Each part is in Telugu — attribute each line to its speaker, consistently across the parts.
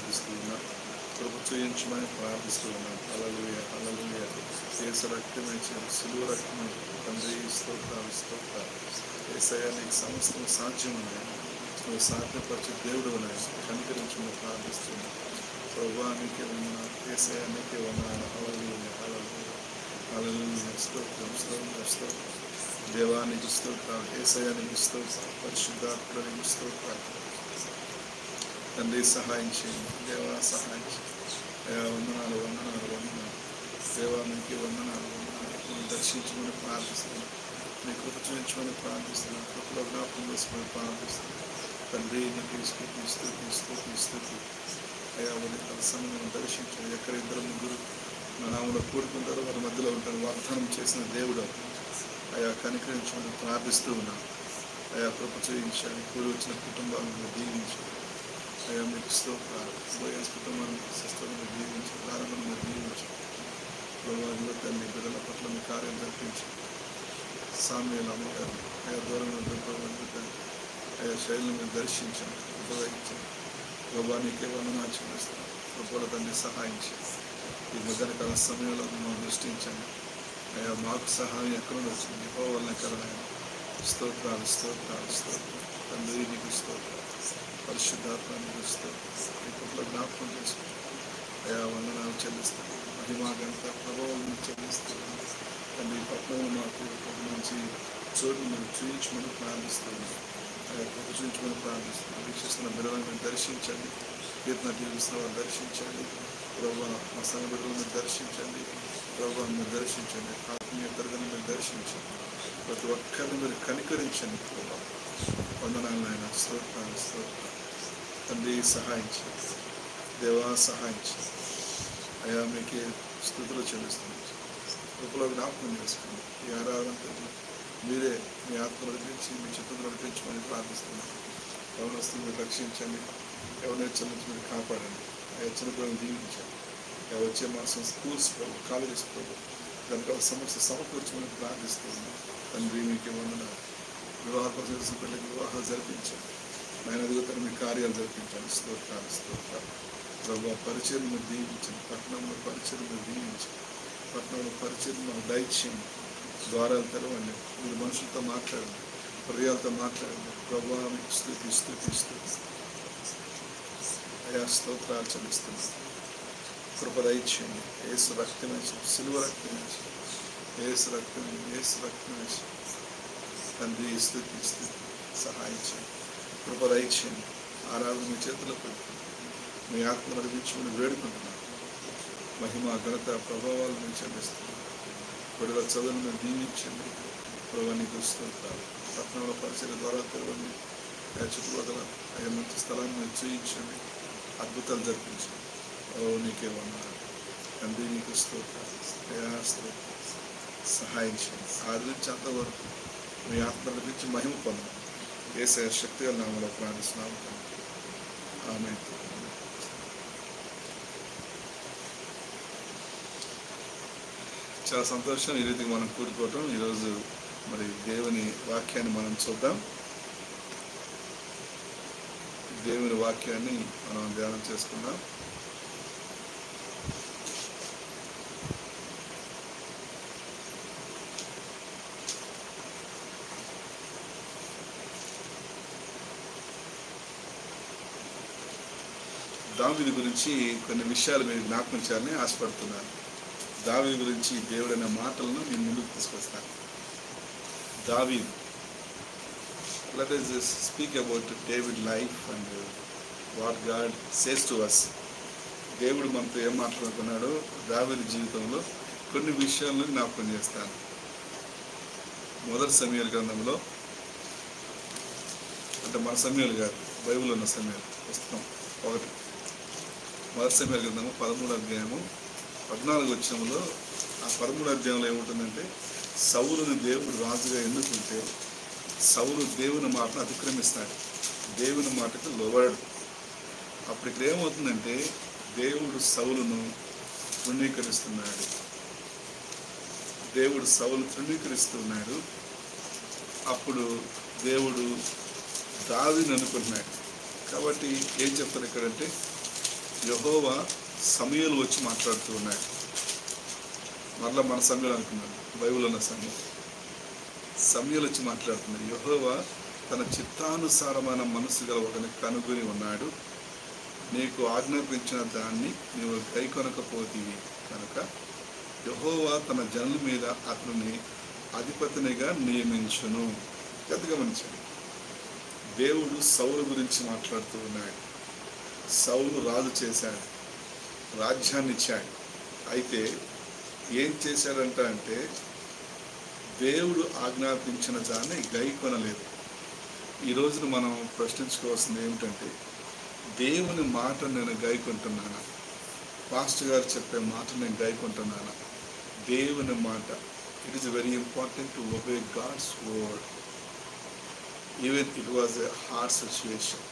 Speaker 1: ప్రార్థిస్తున్నా. కృప చూయించమని ప్రార్థిస్తున్నాం. హల్లెలూయా, హల్లెలూయా. యేసు రక్తమే చేరు, సిలువ రక్తమే తండ్రి. స్తోత్రాలు. యేసయ్యా, నీకు సమస్తం సాధ్యం ఉన్నాయి. నువ్వు సాధ్యపరిచే దేవుడు ఉన్నాయి. కనికరించమని ప్రార్థిస్తున్నా. ప్రభువా, నీకే వందనాలు. యేసయ్యా, నీకే వందనాలు. హల్లెలూయా, హల్లెలూయా, హల్లెలూయా. స్తోత్రం. దేవానికి స్తోత్రాలు. యేసయ్యా, నీకు స్తోత్రాలు. పరిశుద్ధాత్మ నీకు స్తోత్రాలు. తండ్రి, సహాయం చేయండి. దేవా, సహాయం చేయండి. వందనాలు. దేవా, నీకే వందనాలు. నేను దర్శించమని ప్రార్థిస్తున్నాను. నీ కృప చూపించమని ప్రార్థిస్తున్నాను. కృపలో జ్ఞాపకం చేసుకుని ప్రార్థిస్తున్నాను. తండ్రి, నీకు స్తుతి. అయ్యా, ఉదయకాల సమయం దర్శించండి. ఎక్కడ ఇద్దరు ముగ్గురు నా నామములో కూడుకుంటారో వారి మధ్యలో ఉంటారు. వాగ్దానం చేసిన దేవుడు అయా, కనికరించమని ప్రార్థిస్తూ ఉన్నాను. అయా, కృప చూపించండి. కూడి వచ్చిన కుటుంబాలను దీవించండి. అయ్యా, మీకు స్తోత్రాలు. బోయస్ కుటుంబాన్ని సిస్టర్ని దీవించి, ప్రారంభంగా దీవించి, ప్రభువాదిలో తల్లి బిడ్డల పట్ల మీ కార్యం జరిపించండి. సామ్యాలు అమ్మగారు అయా, దూరంగా ఉంటుంది. అయా, శైలిని మీరు దర్శించండి, ఉపయోగించండి. ప్రభా, నీకే వందనాలు చెల్లిస్తున్నాను. ప్రభువుల తండ్రి, సహాయం చేయండి. ఈ మధ్యకాల సమయంలో మమ్మల్ని దృష్టించండి. అయ్యా, మాకు సహాయం ఎక్కడ వచ్చింది? యెహోవా వలన కలగాలి. స్తోత్రాలు. తండ్రి, నీకు స్తోత్రాలు. పరిశుద్ధాత్మ నీకు స్తోత్రాలు. ఈ పట్ల జ్ఞాపకం చేసుకుంటాం. అయా, వందనాలు చెల్లిస్తాను. మహిమా ఘనత ప్రభావం చెల్లిస్తున్నాను. తండ్రి, ఈ పట్టణంలో మాకు ఒక మంచి చోటు మీరు చూపించమని ప్రార్థిస్తున్నాను. అయా, కృప చూపించమని ప్రార్థిస్తున్నాను. వీక్షిస్తున్న బిడ్డలను మీరు దర్శించండి. కీర్తన టీవీస్తున్న వారు దర్శించండి. ప్రభావ, మా సంఘ బిడ్డలను మీరు దర్శించండి. ప్రభావం మీరు దర్శించండి. ఆత్మీయ తరగతిని మీరు దర్శించండి. ప్రతి ఒక్కరిని మీరు కనికరించండి. ప్రభావ, వందనాలు ఆయన. స్తోత్రాలు. తండ్రి, సహాయం చేయండి. దేవా, సహాయం చేయండి. అయా, మీకే స్తుతులు చెల్లిస్తున్నాను. కృపలో జ్ఞాపకం చేసుకోండి. ఈ ఆరాధన మీరే మీ ఆత్మ నడిపించి, మీ చిత్తులు నడిపించమని ప్రార్థిస్తున్నాను. ఎవరిని మీరు రక్షించండి. ఎవరిని చెల్లించి మీరు కాపాడండి. ఆ చిన్నపిల్లలను దీవించండి. వచ్చే మాసం స్కూల్స్ ప్రభు, కాలేజెస్ ప్రభు, దానికి సమస్య సమకూర్చమని ప్రార్థిస్తున్నాను. తండ్రి, మీకే వందనాలు. వివాహ కోసం చేసిన పిల్లలకి వివాహాలు జరిపించండి. ఆయన ఎదుగుతాను మీ కార్యాలు జరిపించండి. స్తోత్రాలు. ప్రభు, పరిచయం మీరు దీవించండి. పట్టణంలో పరిచయం మీరు దీవించండి. పట్టణంలో పరిచయం మాకు దయచేయండి. ద్వారాలు తెరవండి. మీరు మనుషులతో మాట్లాడండి. హృదయాలతో మాట్లాడండి. ప్రభు, మీకు స్తుతి. అయా, స్తోత్రాలు చెల్లిస్తున్నాను. కృప దయచేయండి. యేసు రక్తమే, సిలువ రక్తమే, యేసు రక్తమే. తండ్రి, స్తుతి. సహాయం చేయండి. కృప దయచేయండి. ఆరాధన మీ చేతిలో పెట్టి మీ ఆత్మ నడిపించుకుని వేడుకుంటున్నాను. మహిమ ఘనత ప్రభావాలు మీరు చెల్లిస్తున్నాను. విడుదల చదువును మీరు దీవించండి. ప్రభు, నీకు స్తోత్రాలు. పట్టణంలో పరిచయ ద్వారా తెరవండి. చుట్టుపక్కల అయ్యా మంచి స్థలాన్ని మీరు చూయించండి. అద్భుతాలు జరిపించండి. నీకే వందనాలు. తండ్రి, నీకు స్తోత్రాలు. సహాయం చేయండి. ఆది నుంచి అంతవరకు మీ ఆత్మ నడిపించి మహిమ పొందాలి. యేసయ్య శక్తిగా నామములో ప్రార్థిస్తున్నాము. ఆమేన్. చాలా సంతోషం ఈ రీతికి మనం కూడుకోవటం. ఈరోజు మరి దేవుని వాక్యాన్ని మనం చూద్దాం. దేవుని వాక్యాన్ని మనం ధ్యానం చేసుకుందాం. దావీదు గురించి కొన్ని విషయాలు మీరు జ్ఞాపకం చేయాలని ఆశపడుతున్నాను. దావీదు గురించి దేవుడైన మాటలను నేను ముందుకు తీసుకొస్తాను. దావీదు, let us speak about David life and what God says to us. దేవుడు మనతో ఏం మాట్లాడుతున్నాడో దావీదు జీవితంలో కొన్ని విషయాలను జ్ఞాపకం చేస్తాను. మొదటి సమూయేలు గ్రంథంలో, అంటే మన సమూయేలు కాదు, బైబిల్ ఉన్న సమూయేలు పుస్తకం 1. మొదటి సమూయేలు గ్రంథము 13వ అధ్యాయము 14వ వచనంలో, ఆ 13వ అధ్యాయంలో ఏముంటుందంటే, సౌలుని దేవుడు రాజుగా ఎన్నుకుంటే సౌలు దేవుని మాటను అతిక్రమిస్తాడు, దేవుని మాటకు లోబడడు. అప్పుడు ఇక్కడ ఏమవుతుందంటే, దేవుడు సౌలును తృణీకరిస్తున్నాడు. దేవుడు సౌలు తృణీకరిస్తున్నాడు. అప్పుడు దేవుడు దావీదును అనుకుంటున్నాడు. కాబట్టి ఏం చెప్తారు ఇక్కడంటే, యెహోవా సమూయేలు వచ్చి మాట్లాడుతూ ఉన్నాడు. మరలా మన సమూయేలు అనుకున్నాను, బైబిల్ ఉన్న సమూయేలు వచ్చి మాట్లాడుతున్నాడు. యెహోవా తన చిత్తానుసారమైన మనసు గల ఒకరిని కనుగొని ఉన్నాడు. నీకు ఆజ్ఞాపించిన దాన్ని నీవు గైకొనకపోతీవి కనుక యెహోవా తన జనుల మీద అతనిని అధిపతినిగా నియమించును. గమనించండి, దేవుడు సౌలు గురించి మాట్లాడుతూ ఉన్నాడు. సౌలు రాజు చేశాడు, రాజ్యాన్ని ఇచ్చాడు. అయితే ఏం చేశాడంట అంటే దేవుడు ఆజ్ఞాపించిన దాన్ని గైకొనలేదు. ఈ రోజున మనం ప్రశ్నించుకోవాల్సింది ఏమిటంటే, దేవుని మాట నేను గైకొంటున్నానా? పాస్టర్ గారు చెప్పే మాట నేను గైకొంటున్నానా? దేవుని మాట, it is very important to obey God's word. Even it was a hard situation.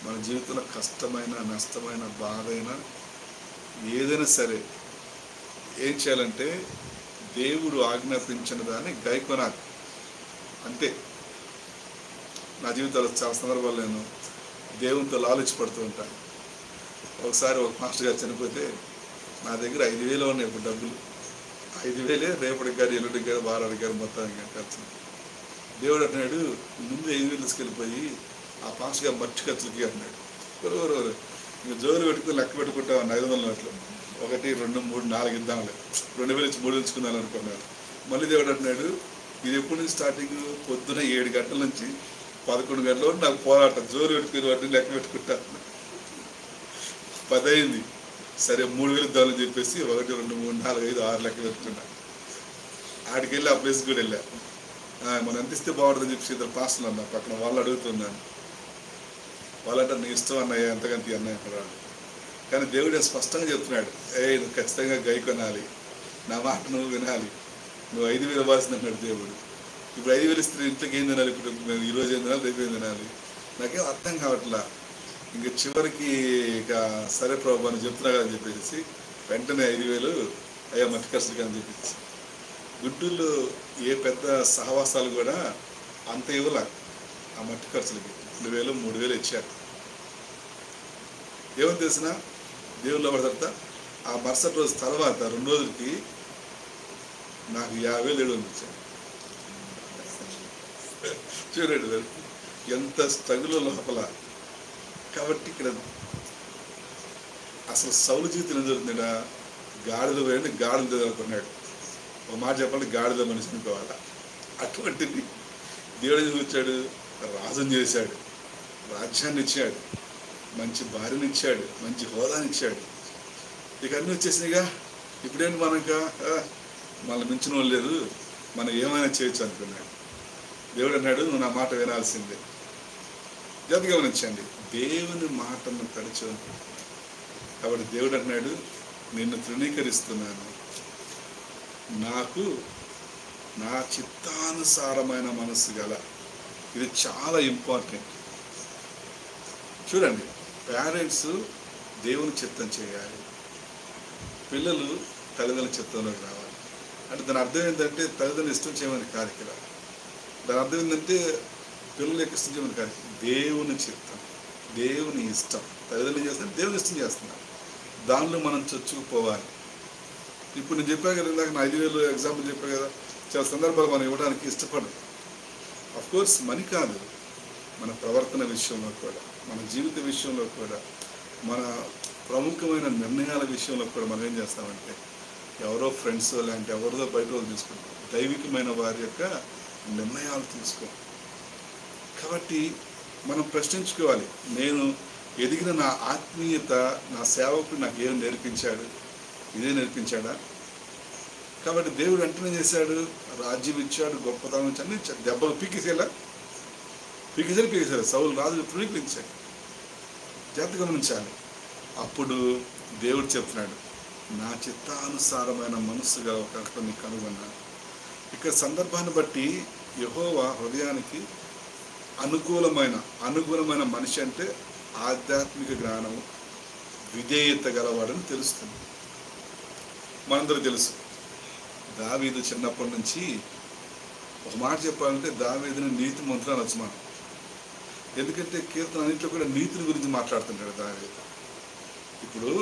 Speaker 1: మన జీవితంలో కష్టమైన, నష్టమైన, బాధ అయినా ఏదైనా సరే ఏం చేయాలంటే దేవుడు ఆజ్ఞాపించిన దాన్ని గైకొనాలి. అంతే. నా జీవితంలో చాలా సందర్భాలు నేను దేవునితో లాలచిపడుతూ ఉంటాను. ఒకసారి ఒక మాస్టర్ గారు చనిపోతే నా దగ్గర 5,000 ఉన్నాయి ఇప్పుడు డబ్బులు. 5,000 రేపటికి గారు, ఎల్లుడికి గారు, వారానికి గారు, మొత్తానికి ఖర్చు. దేవుడు అన్నాడు, ముందు 5,000 తీసుకెళ్ళిపోయి ఆ పాస్టర్ గారు మర్చి ఖర్చులకి అన్నాడు. ఇంకా జోలు పెట్టుకుని లెక్క పెట్టుకుంటాం 500 నోట్లు. 1, 2, 3, 4 ఇద్దాంలే, 2,000 ఇచ్చి 3 ఉంచుకుందాం అనుకున్నాడు. మళ్ళీ దేవుడు అంటున్నాడు, ఇది ఎప్పుడు నుంచి స్టార్టింగ్? పొద్దున 7 గంటల నుంచి 11 గంటల వరకు నాకు పోరాటం, జోలు పెట్టుకుని వాటిని లెక్క పెట్టుకుంటాను. 10 అయింది, సరే 3,000 ఇద్దామని చెప్పేసి 1, 2, 3, 4, 5, 6 లెక్క పెట్టుకున్నా. ఆడికి వెళ్ళి ఆ ప్లేస్ కూడా వెళ్ళా. మనం ఎంత ఇస్తే బాగుంటుందని చెప్పి ఇద్దరు పాస్టర్లు అన్నా పక్కన, వాళ్ళు అడుగుతున్నాను. వాళ్ళంటే నీ ఇష్టం అన్నయ్య, ఎంతకంత అన్నయ్య అన్నాడు. కానీ దేవుడే స్పష్టంగా చెప్తున్నాడు, నువ్వు ఖచ్చితంగా గైకొనాలి, నా మాట నువ్వు వినాలి, నువ్వు 5,000 ఇవ్వాల్సింది అన్నాడు దేవుడు. ఇప్పుడు 5,000 ఇస్తే ఇంట్లోకి ఏం తినాలి? ఇప్పుడు మేము ఈరోజు ఏం తినాలి, రేపు ఏం తినాలి? నాకేం అర్థం కావట్లా. ఇంక చివరికి ఇక సరే ప్రభు అని చెప్తున్నా అని చెప్పేసి వెంటనే 5,000 అయ్యా మట్టి ఖర్చులు అని చెప్పేసి. గుంటూరులో ఏ పెద్ద సహవాసాలు కూడా అంత ఇవ్వలే ఆ మట్టి ఖర్చులకి. 2,000, 3,000 ఇచ్చారు. ఏమని తెలిసిన దేవుళ్ళు పడతా ఆ మరుసటి రోజు తర్వాత 2 రోజులకి నాకు 50,000 ఇచ్చారు. చూడండి ఎంత స్ట్రగుల్ లోపల. కాబట్టి ఇక్కడ అసలు సౌలు జీవితం ఏం జరుగుతుందా? గాడిద పోయింది, గాడిద అనుకున్నాడు. ఒక మాట చెప్పాలి, గాడిద మనిషి అనుకోవాలా. అటువంటిది దేవుడు చూపించాడు, రాజుని చేశాడు, రాజ్యాన్ని ఇచ్చాడు, మంచి భార్యని ఇచ్చాడు, మంచి హోదాని ఇచ్చాడు. ఇక అన్నీ వచ్చేసినాయిగా. ఇప్పుడేంటి మనక మనల్ని మించిన వాళ్ళు లేదు, మనం ఏమైనా చేయొచ్చు అనుకున్నాడు. దేవుడు అన్నాడు, నువ్వు నా మాట వినాల్సిందే. జాగ్రత్తగా గమనించండి, దేవుని మాటను తడిచు. కాబట్టి దేవుడు అన్నాడు, నిన్ను తృణీకరిస్తున్నాను, నాకు నా చిత్తానుసారమైన మనస్సు గల. ఇది చాలా ఇంపార్టెంట్. చూడండి, పేరెంట్స్ దేవుని చిత్తం చేయాలి, పిల్లలు తల్లిదండ్రుల చిత్తంలోకి రావాలి. అంటే దాని అర్థం ఏంటంటే తల్లిదండ్రులు ఇష్టం చేయమని కాదు ఇక్కడ. దాని అర్థం ఏంటంటే పిల్లలు యొక్క ఇష్టం చేయమని కాదు, దేవుని చిత్తం, దేవుని ఇష్టం. తల్లిదండ్రులు చేస్తున్నారు, దేవుని ఇష్టం చేస్తున్నారు, దానిలో మనం చొచ్చుకుపోవాలి. ఇప్పుడు నేను చెప్పాను కదా, ఇందాక నా 5,000 ఎగ్జాంపుల్ చెప్పాను కదా. చాలా సందర్భాలు మనం ఇవ్వడానికి ఇష్టపడదు. అఫ్కోర్స్ మనీ కాదు, మన ప్రవర్తన విషయంలో కూడా, మన జీవిత విషయంలో కూడా, మన ప్రముఖమైన నిర్ణయాల విషయంలో కూడా మనం ఏం చేస్తామంటే ఎవరో ఫ్రెండ్స్ లేదంటే ఎవరిదో బయట వాళ్ళు తీసుకుంటాం, దైవికమైన వారి యొక్క నిర్ణయాలు తీసుకో. కాబట్టి మనం ప్రశ్నించుకోవాలి, నేను ఎదిగిన నా ఆత్మీయత, నా సేవకుడు నాకు ఏం నేర్పించాడు? ఇదే నేర్పించాడా? కాబట్టి దేవుడు వెంటనే చేశాడు, రాజ్యం ఇచ్చాడు, గొప్పతనం ఇచ్చాడు, అన్ని ఇచ్చాడు. దెబ్బలు పీకేశారు. సౌలు రాజు తృణీకరించాడు. జాగ్రత్తగా గమనించాలి. అప్పుడు దేవుడు చెప్తున్నాడు, నా చిత్తానుసారమైన మనస్సు గల ఒకరిని కనుగొన్నాను. ఇక్కడ సందర్భాన్ని బట్టి యెహోవా హృదయానికి అనుగుణమైన మనిషి అంటే ఆధ్యాత్మిక జ్ఞానము, విధేయత గలవాడని తెలుస్తుంది. మనందరూ తెలుసు, దావీదు చిన్నప్పటి నుంచి ఒక మాట చెప్పాలంటే దావీదుని నీతి మంత్రులు అనొచ్చు మనం. ఎందుకంటే కీర్తన అన్నింటిలో కూడా నీతిని గురించి మాట్లాడుతుంటాడు దావీదు. ఇప్పుడు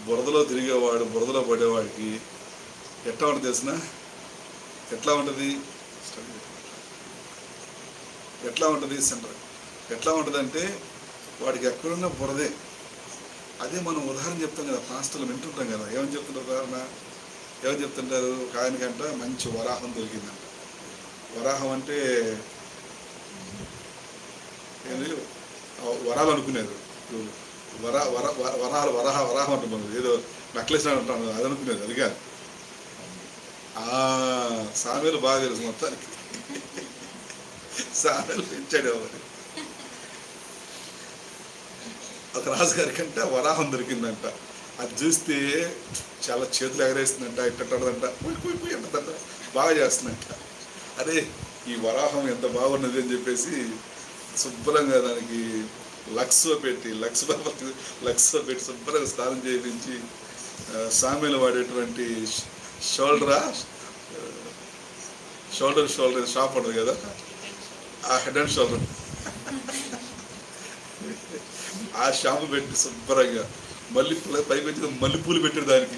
Speaker 1: బురదలో తిరిగేవాడు, బురదలో పడేవాడికి ఎట్లా ఉంటుంది తెలిసిన? ఎట్లా ఉంటుంది సెంటర్ ఎట్లా ఉంటుందంటే వాడికి ఎక్కడున్నా బురదే. అదే మనం ఉదాహరణ చెప్తాం కదా, పాస్టర్లు వింటుంటాం కదా. ఏమని చెప్తుంటారు ఉదాహరణ? ఏమని చెప్తుంటారు? ఆయనకంట మంచి వరాహం దొరికిందంట. వరాహం అంటే ఏంది? వరాలు అనుకునేది. వరాహం అంటాం, ఏదో నెక్లెస్ అంటాం, అది అనుకునేది. అది కాదు. సామెలు బాగా తెలుసు మొత్తానికి. సామెలు పెంచాడు ఎవరు. ఒక రాజుగారి కంటే వరాహం దొరికిందంట. అది చూస్తే చాలా చేతులు ఎగరేస్తుందంట, ఇట్టంట ఎంతంట బాగా చేస్తుందంట. అరే ఈ వరాహం ఎంత బాగున్నది అని చెప్పేసి శుభ్రంగా దానికి లక్స్లో పెట్టి శుభ్రంగా స్నానం చేయించి సామెలు వాడేటువంటి షోల్డర్ షాప్ ఉంటుంది కదా, ఆ హెడ్ అండ్ షోల్డర్ ఆ షాంపు పెట్టి శుభ్రంగా మళ్ళీ పైకి వచ్చి మల్లెపూలు పెట్టాడు దానికి.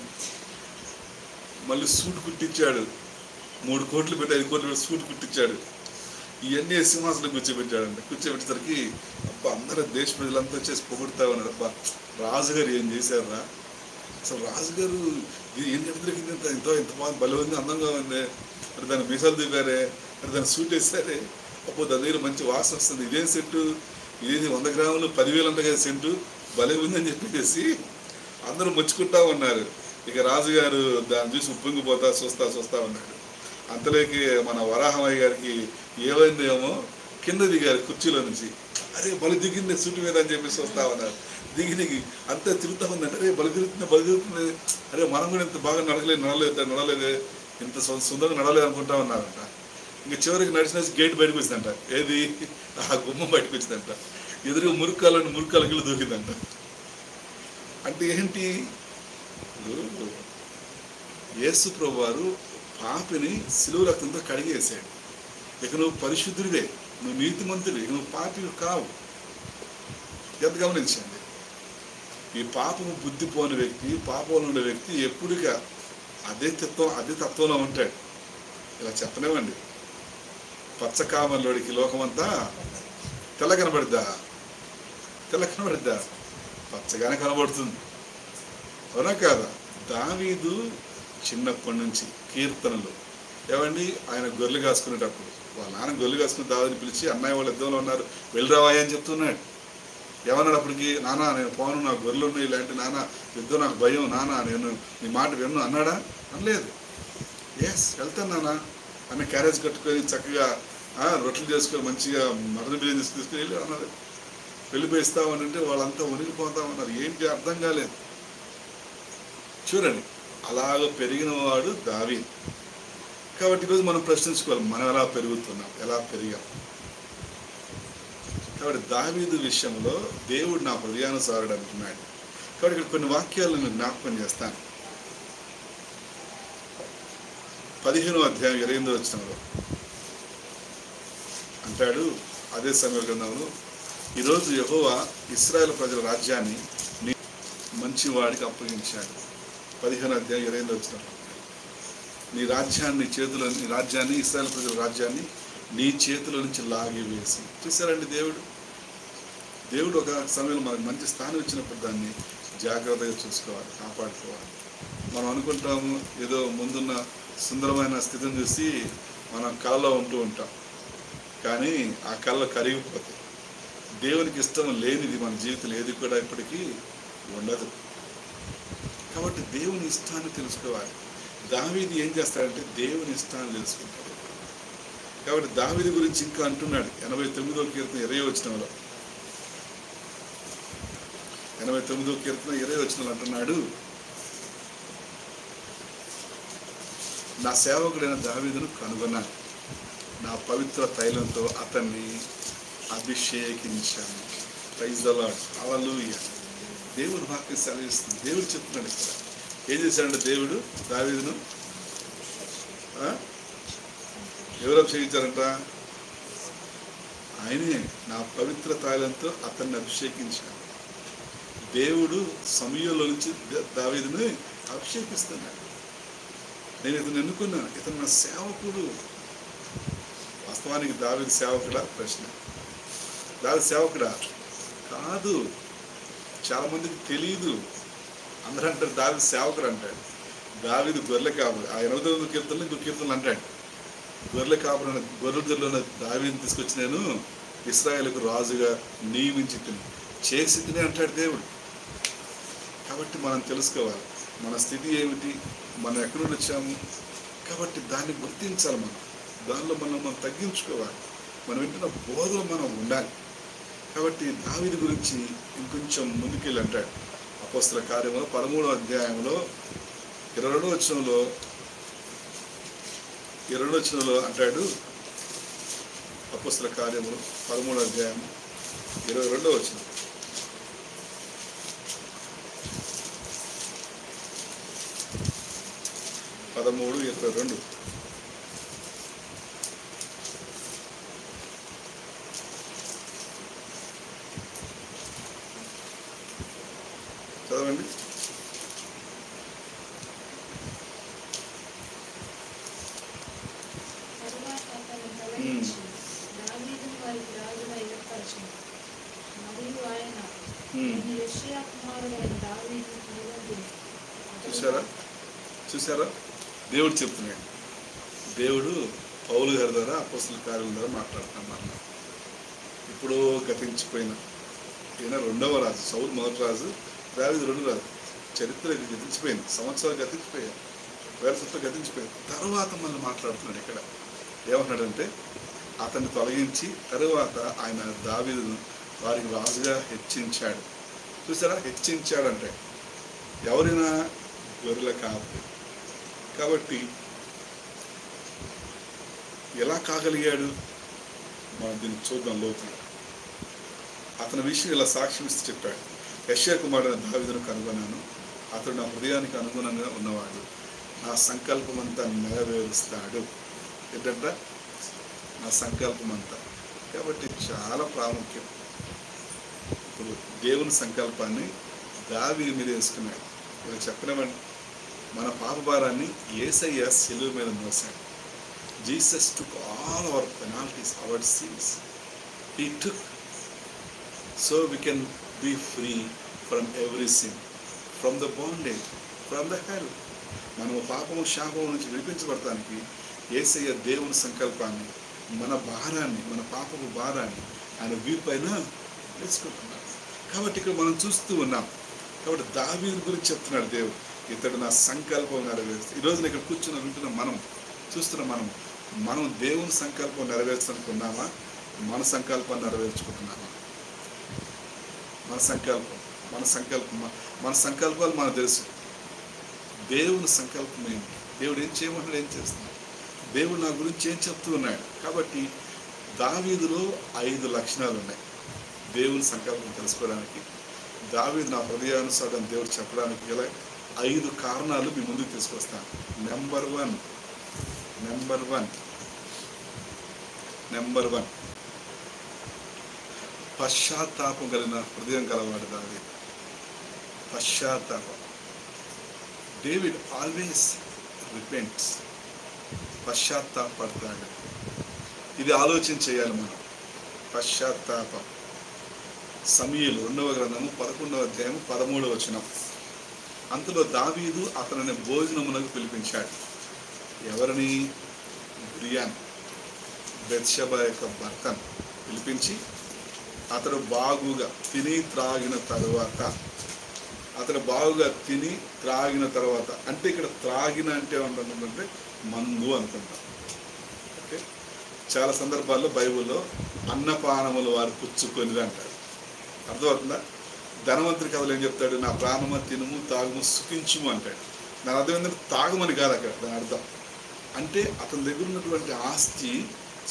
Speaker 1: మళ్ళీ సూట్ కుట్టించాడు. 3 కోట్లు పెట్టి 5 కోట్లు పెట్టి సూట్ కుట్టించాడు. ఇవన్నీ సింహాసనం కూర్చోబెట్టాడండి. కూర్చోబెట్టేసరికి అబ్బా అందరూ దేశ ప్రజలంతా వచ్చేసి పొగుడుతా ఉన్నాడు. అబ్బా రాజుగారు ఏం చేశారా, అసలు రాజుగారు ఏం దొరికింది, ఇంత బాగా బలి ఉంది, అందంగా ఉంది, మరి దాని మీసాలు దిగారే, మరి దాన్ని సూట్ వేసారే, అప్పుడు దాని దగ్గర మంచి వాసన వస్తుంది, ఇదేం సెంటు, ఇదేది 100 గ్రాములు 10,000 అంట కదా సెంటు, భలే ఉందని చెప్పేసి అందరూ మెచ్చుకుంటా ఉన్నారు. ఇక రాజుగారు దాన్ని చూసి ఉప్పొంగిపోతా చూస్తా ఉన్నాడు. అంతలోకి మన వరాహమయ్య గారికి ఏమైందేమో కింద దిగారు కుర్చీలో నుంచి. అరే బలి దిగింది సూటి మీద అని చెప్పేసి వస్తా ఉన్నారు. దిగి అంతా తిరుగుతూ ఉందంటే అరే బలి తిరుగుతుంది, అరే మనం కూడా ఇంత బాగా నడలేదు, ఇంత సుందరంగా నడలేదు అనుకుంటా ఉన్నారంట. ఇంక చివరికి నడిచి గేట్ బయటకు వచ్చిందంట. ఏది? ఆ గుమ్మం బయటకు వచ్చిందంట. ఎదురుగా మురుక్కాల గిళ్ళు దూకిందంట. అంటే ఏంటి? యేసు ప్రభు వారు పాపిని సిలువ రక్తంతో కడిగేసాడు. ఇక నువ్వు పరిశుద్ధుడివే, నువ్వు నీతిమంతుడివి, నువ్వు పాపివి కావు. ఎంత గమనించండి. ఈ పాపము బుద్ధి పోని వ్యక్తి, పాపంలో ఉండే వ్యక్తి ఎప్పుడుగా అదే తత్వంలో ఉంటాడు. ఇలా చెప్పలేమండి. పచ్చ కామర్లోడికి లోకమంతా తెల్ల కనబడిద్దా? పచ్చగానే కనబడుతుంది, అవునా కాదా? దావీదు చిన్నప్పటి నుంచి కీర్తనలు ఏమండి, ఆయన గొర్రెలు కాసుకునేటప్పుడు వాళ్ళ నాన్న గొర్రెలు కాసుకుని దావీదుని పిలిచి అన్నయ్య వాళ్ళు యుద్ధంలో ఉన్నారు వెళ్ళిరావాయి అని చెప్తున్నాడు. ఏమన్నాడు అప్పటికి? నాన్న నేను పోను, నాకు గొర్రెలు ఉన్నాయి, ఇలాంటి నాన్న యుద్ధం నాకు భయం, నాన్న నేను నీ మాట విన్ను అన్నాడా? అనలేదు. వెళ్తాను నాన్న అన్న క్యారేజ్ కట్టుకొని చక్కగా రొట్టెలు చేసుకొని మంచిగా మటన్ బిర్యానీ తీసుకుని వెళ్ళి అన్నారు. వెళ్ళిపోయిస్తామనంటే వాళ్ళంతా ఉనికిపోతా ఉన్నారు. ఏంటి అర్థం కాలేదు. చూడండి, అలాగ పెరిగిన వాడు దావీదు. కాబట్టి ఈరోజు మనం ప్రశ్నించుకోవాలి, మనం ఎలా పెరుగుతున్నాం, ఎలా పెరిగాం. కాబట్టి దావీదు విషయంలో దేవుడు నా హృదయానుసారుడు అంటున్నాడు. కాబట్టి ఇక్కడ కొన్ని వాక్యాలను నేను జ్ఞాపకం చేస్తాను. 15వ అధ్యాయం 28వ వచనంలో అంటాడు, అదే సమయ గ్రంథంలో, ఈరోజు యెహోవా ఇశ్రాయేలు ప్రజల రాజ్యాన్ని నీ మంచివాడికి అప్పగించాడు. 15వ అధ్యాయం 28వ వచనంలో నీ రాజ్యాన్ని ఇశ్రాయేలు ప్రజల రాజ్యాన్ని నీ చేతుల నుంచి లాగివేసి. చూసారండి, దేవుడు ఒక సమయంలో మనకు మంచి స్థానం ఇచ్చినప్పుడు దాన్ని జాగ్రత్తగా చూసుకోవాలి, కాపాడుకోవాలి. మనం అనుకుంటాము ఏదో ముందున్న సుందరమైన స్థితిని చూసి మనం కళలో ఉంటూ ఉంటాం, కానీ ఆ కళ కరిగిపోతాయి. దేవునికి ఇష్టం లేనిది మన జీవితంలో ఏది కూడా ఇప్పటికీ ఉండదు. కాబట్టి దేవుని ఇష్టాన్ని తెలుసుకోవాలి. దావీదు ఏం చేస్తాడంటే దేవుని ఇష్టాన్ని తెలుసుకుంటాడు. కాబట్టి దావీదు గురించి ఇంకా అంటున్నాడు 89వ కీర్తన 20వ వచనంలో. 89వ కీర్తన 20వ వచనంలో అంటున్నాడు, నా సేవకుడైన దావీదును కనుగొన్నాను, నా పవిత్ర తైలంతో అతన్ని అభిషేకించాను. ప్రైజ్ ది లార్డ్, హల్లెలూయా. దేవుడు వాక్యం సెలవిస్తుంది. దేవుడు చెప్తున్నాడు ఇక్కడ. ఏం చేశాడంటే దేవుడు దావీదును ఎవరు అభిషేకించారంట? ఆయనే నా పవిత్ర తైలంతో అతన్ని అభిషేకించాను. దేవుడు సమయంలో నుంచి దావీదుని అభిషేకిస్తున్నాడు. నేను ఇతను ఎన్నుకున్నాను, ఇతను నా సేవకుడు. వాస్తవానికి దావీదు సేవకుడా? ప్రశ్న. దావీదు సేవకుడా? కాదు. చాలా మందికి తెలియదు. అందరూ అంటారు దావీదు సేవకుడు అంటాడు. దావీదు గొర్రెల కాపురి. ఆ 89 కీర్తనలు ఇంకో కీర్తనలు అంటాడు. గొర్రెల కాపురి, గొర్రెల దావీదుని తీసుకొచ్చి నేను ఇశ్రాయేలుకు రాజుగా నియమించి చేసి తిని అంటాడు దేవుడు. కాబట్టి మనం తెలుసుకోవాలి మన స్థితి ఏమిటి, మనం ఎక్కడి నుండి వచ్చాము. కాబట్టి దాన్ని గుర్తించాలి. దానిలో మనం తగ్గించుకోవాలి. మనం వింటున్న బోధలో మనం ఉండాలి. కాబట్టి దావీదు గురించి ఇంకొంచెం ముందుకెళ్ళి అంటాడు. అపోస్తల కార్యములో 13వ అధ్యాయంలో 22వ వచనంలో అంటాడు. అపోస్తల కార్యములు 13వ అధ్యాయం 22వ వచనం. చదవండి. చూసారా దేవుడు చెప్తున్నాడు. దేవుడు పౌలు గారి ద్వారా అపోస్తల కార్యాల ద్వారా మాట్లాడుతున్నారు. ఇప్పుడు గతించిపోయిన ఈయన 2వ రాజు. సౌలు మొదటి రాజు, దావీదు 2వ రాజు. చరిత్ర గతించిపోయింది. సంవత్సరాలు గతించిపోయారు, వేల సంవత్సరాలు గతించిపోయారు. తర్వాత మళ్ళీ మాట్లాడుతున్నాడు. ఇక్కడ ఏమన్నాడంటే అతన్ని తొలగించి తరువాత ఆయన దావీదును వారికి రాజుగా హెచ్చించాడు. చూసారా, హెచ్చించాడంటే ఎవరైనా గొర్రెల కాపురి. కాబట్టి ఎలా కాగలిగాడు మనం దీన్ని చూద్దాం లోతుగా. అతని విషయం ఇలా సాక్ష్యం ఇస్తూ చెప్పాడు. యెషయా కుమారుడైన దావీదును కనుగొన్నాను, అతడు నా హృదయానికి అనుగుణంగా ఉన్నవాడు, నా సంకల్పం అంతా నెరవేరుస్తాడు. ఏంటంట? నా సంకల్పం అంతా. కాబట్టి చాలా ప్రాముఖ్యం. ఇప్పుడు దేవుని సంకల్పాన్ని దావీదు మీద వేసుకున్నాడు. ఇలా చెప్పినామండి, మన పాప భారాన్ని యేసయ్య సిలువ మీద మోసాడు. Jesus took all our penalties, our sins he took, so we can be free from every sin, from the bondage, from the hell. మనము పాపము శాపము నుంచి విడిపించబడటానికి యేసయ్య దేవుని సంకల్పాన్ని, మన భారాన్ని, మన పాపపు భారాన్ని ఆయన వీపైన వేసుకుంటున్నాడు. కాబట్టి ఇక్కడ మనం చూస్తూ ఉన్నాం. కాబట్టి దావీదు గురించి చెప్తున్నాడు దేవుడు, ఇతడు నా సంకల్పం నెరవేరుస్తాడు. ఈరోజు ఇక్కడ కూర్చున్న వింటున్న మనం చూస్తున్న మనం దేవుని సంకల్పం నెరవేర్చాలనుకున్నామా? మన సంకల్పాన్ని నెరవేర్చుకుంటున్నామా? మన సంకల్పాలు మనకు తెలుసు. దేవుని సంకల్పం ఏంటి, దేవుడు ఏం చేయమన్నాడు, ఏం చేస్తున్నాడు, దేవుడు నా గురించి ఏం చెప్తూ ఉన్నాడు. కాబట్టి దావీదులో 5 లక్షణాలు ఉన్నాయి దేవుని సంకల్పం తెలుసుకోవడానికి. దావీదు నా హృదయానుసారం దేవుడు చెప్పడానికి గల 5 కారణాలు మీ ముందుకు తీసుకొస్తాను. నెంబర్ వన్ పశ్చాత్తాపం కలిగిన హృదయం కలవాడు దావీదు. పశ్చాత్తాపం. డేవిడ్ ఆల్వేస్ రిపెంట్స్, పశ్చాత్తాపడతాడు. ఇది ఆలోచన చేయాలి మనం. పశ్చాత్తాపం. సమూయేలు 2వ గ్రంథము 11వ అధ్యాయం 13వ వచనం. అంతలో దావీదు అతనిని భోజనమునకు పిలిపించాడు. ఎవరిని? ఉరియాను, బెత్షెబా యొక్క భర్తను పిలిపించి అతడు బాగుగా తిని త్రాగిన తర్వాత అంటే ఇక్కడ త్రాగిన అంటే ఏమంటుందంటే మందు అనుకుంటాం. ఓకే, చాలా సందర్భాల్లో బైబిల్లో అన్నపానములు వారు పుచ్చుకొని అంటారు. అర్థమవుతుందా? ధనవంతుడి కథలు ఏం చెప్తాడు? నా ప్రాణమ తినుము తాగుము సుఖించుము అంటాడు. దాని అర్థం ఏంటంటే తాగమని కాదు అక్కడ. దాని అర్థం అంటే అతని దగ్గర ఉన్నటువంటి ఆస్తి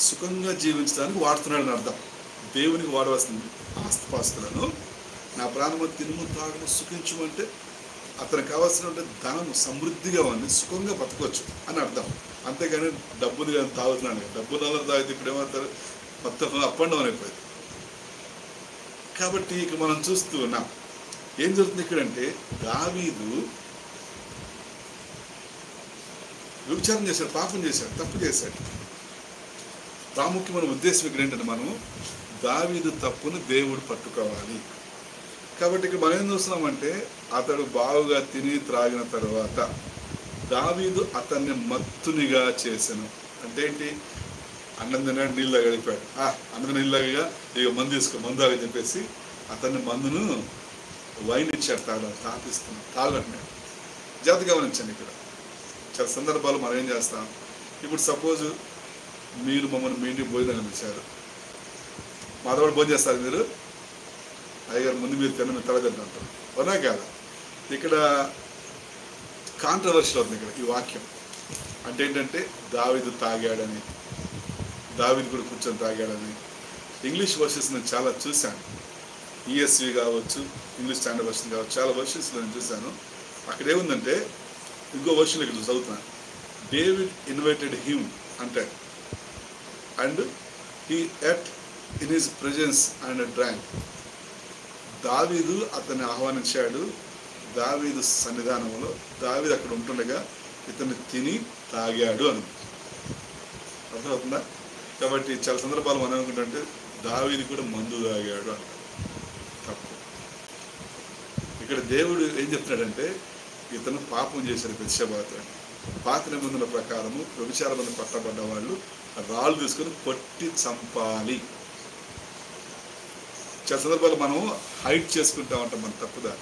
Speaker 1: సుఖంగా జీవించడానికి వాడుతున్నాడు అని అర్థం. దేవునికి వాడవలసింది ఆస్తిపాస్తులను నా ప్రాణమ తినుము తాగుము సుఖించుము అంటే అతనికి కావాల్సినటువంటి ధనము సమృద్ధిగా ఉంది, సుఖంగా బతకొచ్చు అని అర్థం. అంతేగాని డబ్బులు కానీ తాగుతున్నాడు. డబ్బులు అందరూ తాగితే ఇప్పుడు ఏమవుతారు? మొత్తం అప్ అండ్ డౌన్ అయిపోయింది. కాబట్టి ఇక మనం చూస్తూ ఉన్నాం ఏం జరుగుతుంది ఇక్కడంటే, దావీదు వ్యభిచారం చేశాడు, పాపం చేశాడు, తప్పు చేశాడు. ప్రాముఖ్యమైన ఉద్దేశం ఇక్కడ ఏంటంటే, మనం దావీదు తప్పును దేవుడు పట్టుకోవాలి. కాబట్టి ఇక్కడ మనం ఏం చూస్తున్నామంటే, అతడు బాగుగా తిని త్రాగిన తర్వాత దావీదు అతన్ని మత్తునిగా చేసెను. అంటే ఏంటి? అన్నం తిన్నాడు, నీళ్ళు గడిపాడు. అన్నం నీళ్ళగా ఇక మందు తీసుకో, మందు అని చెప్పేసి అతన్ని మందును వైన్ ఇచ్చాడు, తాపిస్తున్నాడు, తాగంటున్నాడు. జాగ్రత్త గమనించండి. ఇక్కడ చాలా సందర్భాలు మనం ఏం చేస్తాం, ఇప్పుడు సపోజ్ మీరు మమ్మల్ని మీ ఇంటికి భోజనం ఇచ్చారు, మాతో కూడా భోజనం చేస్తారు. మీరు అయ్యగారు ముందు మీరు తిన్న మీరు తర్వాత తింటారు, అవునా కాదా? ఇక్కడ కాంట్రవర్షియల్ అవుతుంది ఇక్కడ ఈ వాక్యం. అంటే ఏంటంటే, దావీదు తాగాడని, దావీదు కూడా కూర్చొని తాగాడని. ఇంగ్లీష్ వర్షెస్ నేను చాలా చూశాను, ఈఎస్వి కావచ్చు, ఇంగ్లీష్ స్టాండర్డ్ వర్షన్ కావచ్చు, చాలా వర్షెస్లో నేను చూశాను. అక్కడ ఏముందంటే, ఇంకో వర్షన్లో ఇక్కడ చదువుతున్నాను, డేవిడ్ ఇన్వైటెడ్ హిమ్ అంటాడు, and he at in his presence and drank. దావీదు అతన్ని ఆహ్వానించాడు, దావీదు సన్నిధానంలో దావీదు అక్కడ ఉంటుండగా ఇతన్ని తిని తాగాడు అని అర్థమవుతుందా? కాబట్టి చాలా సందర్భాలు మనం అనుకుంటుంటే దావీదు కూడా మందు తాగాడు అంట. తప్పు. ఇక్కడ దేవుడు ఏం చెప్తున్నాడంటే, ఇతను పాపం చేశాడు బెత్షెబాతో. పాత నిబంధనల ప్రకారము వ్యభిచారం మీద పట్టబడ్డ వాళ్ళు రాళ్ళు తీసుకొని కొట్టి చంపాలి. చాలా సందర్భాలు మనం హైడ్ చేసుకుంటా ఉంటాం మన తప్పుదా.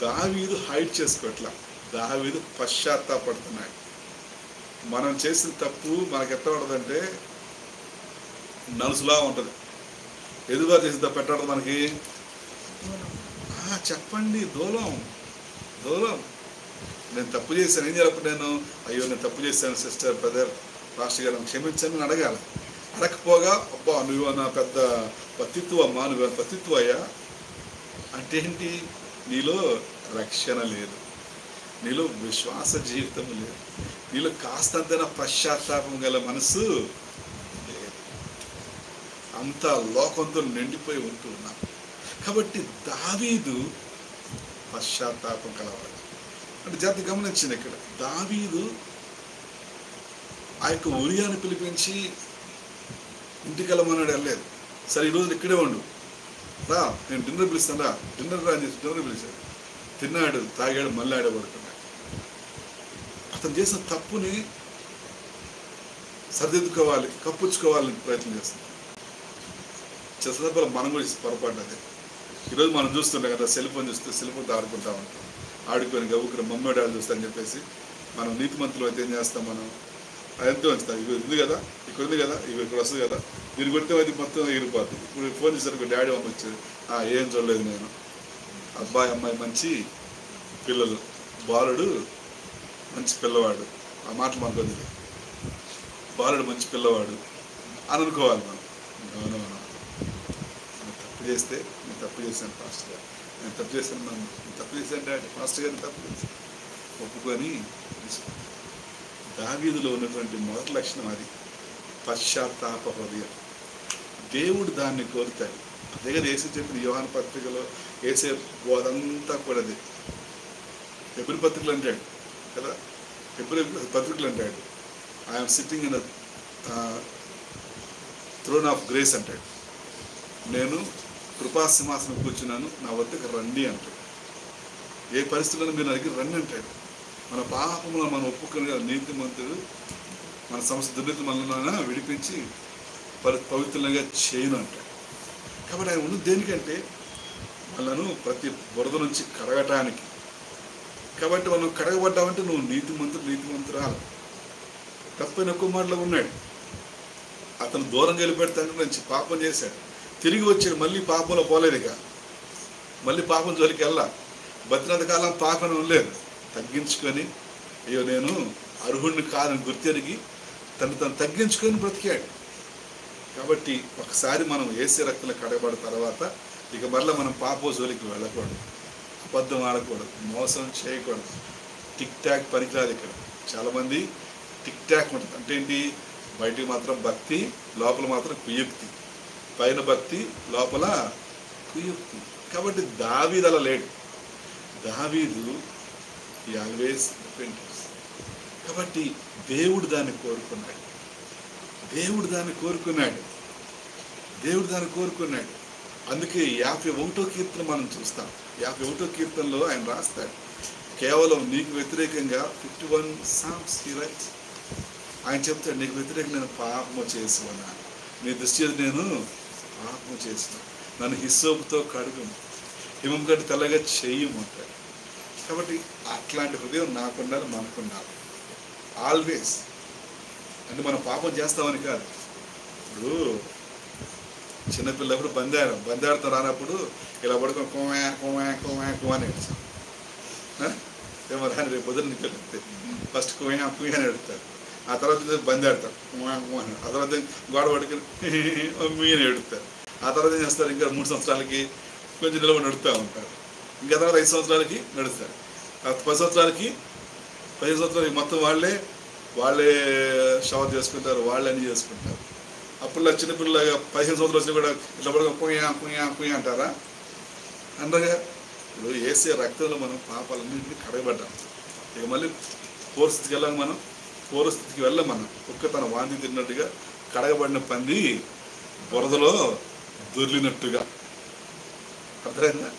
Speaker 1: దావీదు హైడ్ చేసుకోవట్లా, దావీదు పశ్చాత్తాపడుతున్నాడు. మనం చేసిన తప్పు మనకు ఎట్లా ఉంటుందంటే నలుసులా ఉంటుంది. ఎదురుగా చేసిన తప్పు ఎట్లా ఉంటుంది మనకి? చెప్పండి, దూరం దూరం. నేను తప్పు చేశాను, ఏం చేయాలి? నేను అయ్యో నేను తప్పు చేశాను సిస్టర్, బ్రదర్, పాస్టర్ గారు క్షమించని నేను అడగాలి. అడగకపోగా అబ్బా నువ్వు నా పెద్ద పతిత్వ అమ్మా, నువ్వు పతిత్వ అయ్యా అంటే ఏంటి? నీలో రక్షణ లేదు, నీలో విశ్వాస జీవితం లేదు, నీలో కాస్తంతైనా పశ్చాత్తాపం గల మనసు లేదు. అంతా లోకంతో నిండిపోయి ఉంటూ ఉన్నాం. కాబట్టి దావీదు పశ్చాత్తాపం కలవాలి. అంటే జాతి గమనించింది ఇక్కడ, దావీదు ఆ యొక్క ఉరియాని పిలిపించి ఇంటికి వెళ్ళమన్నాడు, వెళ్ళలేదు. సరే ఈరోజు ఇక్కడే ఉండు, రా నేను డిన్నర్ పిలుస్తాను, రా డిన్నర్ రా అని చెప్పి డిన్నర్ పిలిచాడు. తిన్నాడు, తాగాడు, మళ్ళీ ఆడబడుకున్నాడు. అతను చేసిన తప్పుని సరిదిద్దుకోవాలి, కప్పుచ్చుకోవాలని ప్రయత్నం చేస్తున్నాం. చిన్న సందర్భాలు మనం కూడా పొరపాటు. ఈరోజు మనం చూస్తుంటాం కదా, సెల్ ఫోన్ చూస్తే సెల్ ఫోన్తో ఆడుకుంటా ఉంటాం. ఆడుకొని గవ్వుకుని మమ్మీ డాడీ చూస్తామని చెప్పేసి మనం నీతిమంతులు అయితే ఏం చేస్తాం, మనం ఎంతో ఉంచుతాం. ఇవి ఉంది కదా, ఇక్కడ ఉంది కదా, ఇవి ఇక్కడ వస్తుంది కదా, మీరు కొడితే అది మొత్తం ఎగిరిపోతుంది. ఇప్పుడు ఫోన్ చేసరికి డాడీ మమ్మీ వచ్చారు, ఏం చూడలేదు నేను, అబ్బాయి అమ్మాయి మంచి పిల్లలు, బాలుడు మంచి పిల్లవాడు, ఆ మాటలు మనకు బాలుడు మంచి పిల్లవాడు అని అనుకోవాలి మనం. నేను తప్పు చేస్తే నేను తప్పు చేశాను పాస్టర్ గారు, నేను తప్పు చేశాను, నేను తప్పు చేశాను డాడీ, పాస్టర్ గారిని తప్పు చేశాను ఒప్పుకొని. దావీదులో ఉన్నటువంటి మొదటి లక్షణం అది, పశ్చాత్తాప హృదయం. దేవుడు దాన్ని కోరుతాడు. అదే కదా యేసు చెప్పిన యోహాను పత్రికలో వేసే బోధంతా కూడా అది. హెబ్రీ పత్రికలు అంటాడు కదా, హెబ్రీ పత్రికలు అంటాడు, I'm sitting in throne of grace అంటాడు. నేను కృపాసింహాసనం కూర్చున్నాను, నా వద్దకు రండి అంటాడు. ఏ పరిస్థితుల్లో మీరు దగ్గర రండి అంటాడు. మన పాపంలో మనం ఒప్పుకొని నీతిమంతుడు మన సంస్థ దుర్నీతి మనల్ని విడిపించి పవిత్రంగా చేయను అంటాడు. కాబట్టి ఆయన ఉన్నది దేనికంటే వాళ్ళను ప్రతి బురద నుంచి కడగటానికి. కాబట్టి మనం కడగబడ్డామంటే నువ్వు నీతిమంతురాలు. తప్పైన ఎక్కువ మాటలో ఉన్నాడు. అతను దూరం వెళ్ళిపెడితే తండ్రి నుంచి పాపం చేశాడు, తిరిగి వచ్చాడు, మళ్ళీ పాపంలో పోలేదు. ఇక మళ్ళీ పాపం జోలికి వెళ్ళా, బతినంత కాలం పాపం ఉండలేదు. తగ్గించుకొని అయ్యో నేను అర్హుడిని కాదని గుర్తెరిగి తను తగ్గించుకొని బ్రతికాడు. కాబట్టి ఒకసారి మనం ఏసీ రక్తంలో కడగబడిన తర్వాత ఇక మళ్ళీ మనం పాపో జోలికి వెళ్ళకూడదు, అబద్ధం ఆడకూడదు, మోసం చేయకూడదు. టిక్ టాక్ పనికిరాదు. ఇక్కడ చాలామంది టిక్ టాక్ ఉంటుంది. అంటే ఏంటి? బయటికి మాత్రం భక్తి, లోపల మాత్రం కుయుక్తి. పైన భక్తి, లోపల కుయుక్తి. కాబట్టి దావీదు అలా లేడు. దావీదు ఈ ఆల్వేస్ రిపెంటెన్స్. కాబట్టి దేవుడు దాన్ని కోరుకున్నాడు. దేవుడు దాన్ని కోరుకున్నాడు. అందుకే 51వ కీర్తన మనం చూస్తాం. 51వ కీర్తనలో ఆయన రాస్తాడు, కేవలం నీకు వ్యతిరేకంగా 51 Psalms ఆయన చెప్తాడు, నీకు వ్యతిరేకంగా నేను పాపము చేసి ఉన్నాను, నీ దృష్టి నేను పాపము చేసిన, నన్ను హిస్సోపుతో కడుగుము, హిమం కంటే తెల్లగా చెయ్యమంటాడు. కాబట్టి అట్లాంటి హృదయం నాకుండాలి, మనకుండాలి ఆల్వేస్. అంటే మనం పాపం చేస్తామని కాదు. ఇప్పుడు చిన్నపిల్లప్పుడు బందాడుతూ రానప్పుడు ఇలా పడుకొని కోమని ఏడుస్తాం. ఏమో రాని రేపు పొద్దున్న పిల్లలు ఫస్ట్ కుయ్యని ఏడుతారు, ఆ తర్వాత బందాడతారు, ఆ తర్వాత గోడ పడుకొని మీని ఏడుతారు. ఆ తర్వాత ఏం చేస్తారు, ఇంకా 3 సంవత్సరాలకి కొంచెం నిలబడి నడుస్తూ ఉంటారు. ఇంకా తర్వాత 5 సంవత్సరాలకి నడుస్తారు. 10 సంవత్సరాలకి 15 సంవత్సరాలకి మొత్తం వాళ్ళే షవర్ చేసుకుంటారు, వాళ్ళే అన్నీ చేసుకుంటారు. అప్పుడు చిన్నపిల్లగా 15 సంవత్సరాలు వచ్చి కూడా ఇట్లా పడుకొని కుయ్య అంటారా? అనగా ఇప్పుడు యేసే రక్తంలో మనం పాపాలన్నింటినీ కడగబడ్డాం. ఇక మళ్ళీ పూర్వస్థితికి వెళ్ళాం. మనం కుక్క తన వాంతి తిన్నట్టుగా కడగబడిన పంది బురదలో దొర్లినట్టుగా. అర్థమైందా?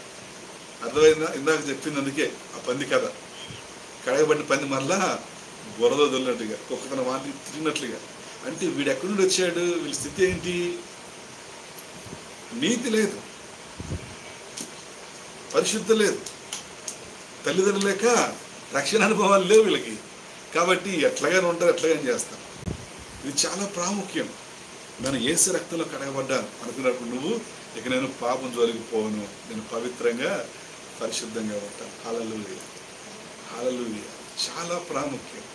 Speaker 1: ఇందాక చెప్పింది అందుకే ఆ పంది కథ. కడగబడిన పంది మళ్ళా బురదలో దొర్లినట్టుగా, కుక్క తన వాంతి తిరిగినట్లుగా. అంటే వీడు ఎక్కడి నుండి వచ్చాడు? వీళ్ళ స్థితి ఏంటి? నీతి లేదు, పరిశుద్ధ లేదు, తల్లిదండ్రులు లేక రక్షణ అనుభవాలు లేవు వీళ్ళకి. కాబట్టి ఎట్లాగానే ఉంటారు, ఎట్లాగానే చేస్తారు. ఇది చాలా ప్రాముఖ్యం. నేను యేసు రక్తంలో కడగబడ్డాను అనుకున్నప్పుడు నువ్వు ఇక నేను పాపం జోలికి పోను, నేను పవిత్రంగా పరిశుద్ధంగా ఉంటాను. హల్లెలూయా. చాలా ప్రాముఖ్యం.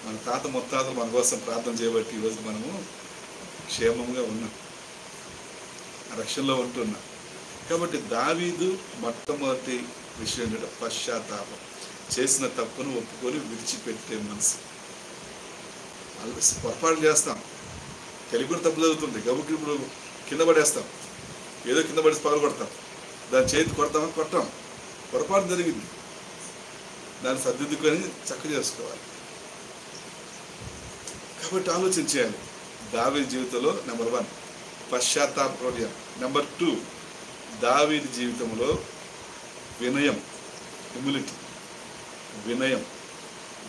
Speaker 1: మన తాత ముత్తాతలు మన కోసం ప్రార్థన చేయబట్టి ఈరోజు మనము క్షేమంగా ఉన్నాం, రక్షణలో ఉంటున్నాం. కాబట్టి దావీదు మొట్టమొదటి విషయం ఏంటంటే పశ్చాత్తాపం, చేసిన తప్పును ఒప్పుకొని విడిచిపెట్టే మనసు. పొరపాటు చేస్తాం, తెలియకుండా తప్పు జరుగుతుంది, గబుకి ఇప్పుడు కింద పడేస్తాం, ఏదో కింద పడేసి పగలు కొడతాం, దాని చేతి కొట్టాం, పొరపాటు జరిగింది, దాన్ని సర్దిద్దుకొని చక్క చేసుకోవాలి. కాబట్టి ఆలోచన చేయాలి. దావీదు జీవితంలో నెంబర్ 1 పశ్చాత్తాప హృదయం. నెంబర్ 2 దావీదు జీవితంలో వినయం, హ్యూమిలిటీ, వినయం.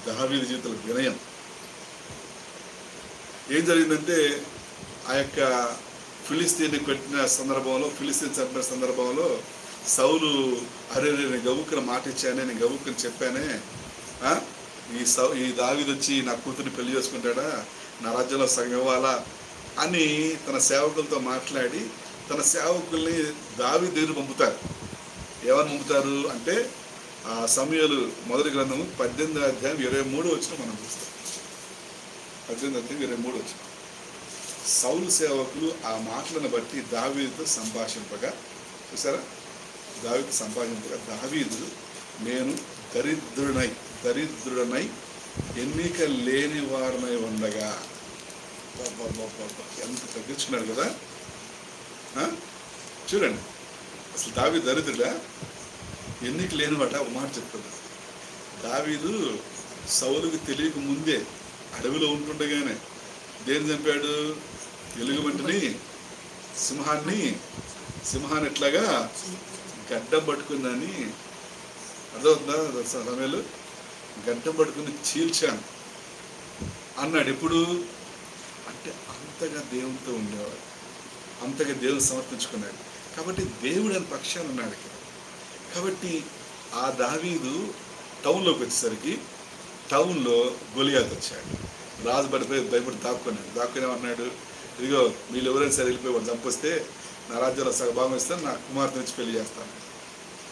Speaker 1: దావీదు జీవితంలో వినయం. ఏం జరిగిందంటే ఆ యొక్క ఫిలిస్తీన్ని కొట్టిన సందర్భంలో, ఫిలిస్తీన్ చంపిన సందర్భంలో సౌలు అరే నేను గబుక్కున మాట ఇచ్చానే, నేను గబుక్కుని చెప్పానే, ఈ దావీదు వచ్చి నా కూతురిని పెళ్లి చేసుకుంటాడా, నా రాజ్యంలో సగం ఇవ్వాలా అని తన సేవకులతో మాట్లాడి తన సేవకుల్ని దావీదు దగ్గర పంపుతారు. ఏమని పంపుతారు అంటే ఆ సమూయేలు మొదటి గ్రంథము 18వ అధ్యాయం 23వ వచనం మనం చూస్తాం. 18వ అధ్యాయం 23వ వచనం. సౌలు సేవకులు ఆ మాటలను బట్టి దావీదుతో సంభాషింపగా, చూసారా, దావీదు సంభాషింపగా దావీదు నేను దరిద్రుడనై ఎన్నిక లేని వారినై ఉండగా, ఎంత తగ్గించుకున్నాడు కదా. చూడండి, అసలు దావీదు దరిద్రుడా, ఎన్నిక లేనివాట ఒక మాట చెప్తుంది. దావీదు సౌలుకి తెలియక ముందే అడవిలో ఉంటుండగానే దేని చంపాడు? ఎలుగుబంటిని, సింహాన్ని ఎట్లాగా గడ్డం పట్టుకుందని. అర్థమవుతుందా? సమయంలో గడ్డం పట్టుకుని చీల్చాను అన్నాడు. ఎప్పుడు అంటే అంతగా దేవునితో ఉండేవాడు, అంతగా దేవుని సమర్పించుకున్నాడు. కాబట్టి దేవుడు అని పక్షాన్ని ఉన్నాడు ఇక్కడ. కాబట్టి ఆ దావీదు టౌన్లోకి వచ్చేసరికి టౌన్లో గొలియాతు వచ్చాడు. రాజు భయపడి దాక్కునేమన్నాడు, ఇదిగో వీళ్ళు ఎవరైనా సరే వెళ్ళిపోయి వాడు చంపొస్తే నా రాజ్యంలో సగ భాగం ఇస్తాను, నా కుమార్తె నుంచి పెళ్లి చేస్తాను.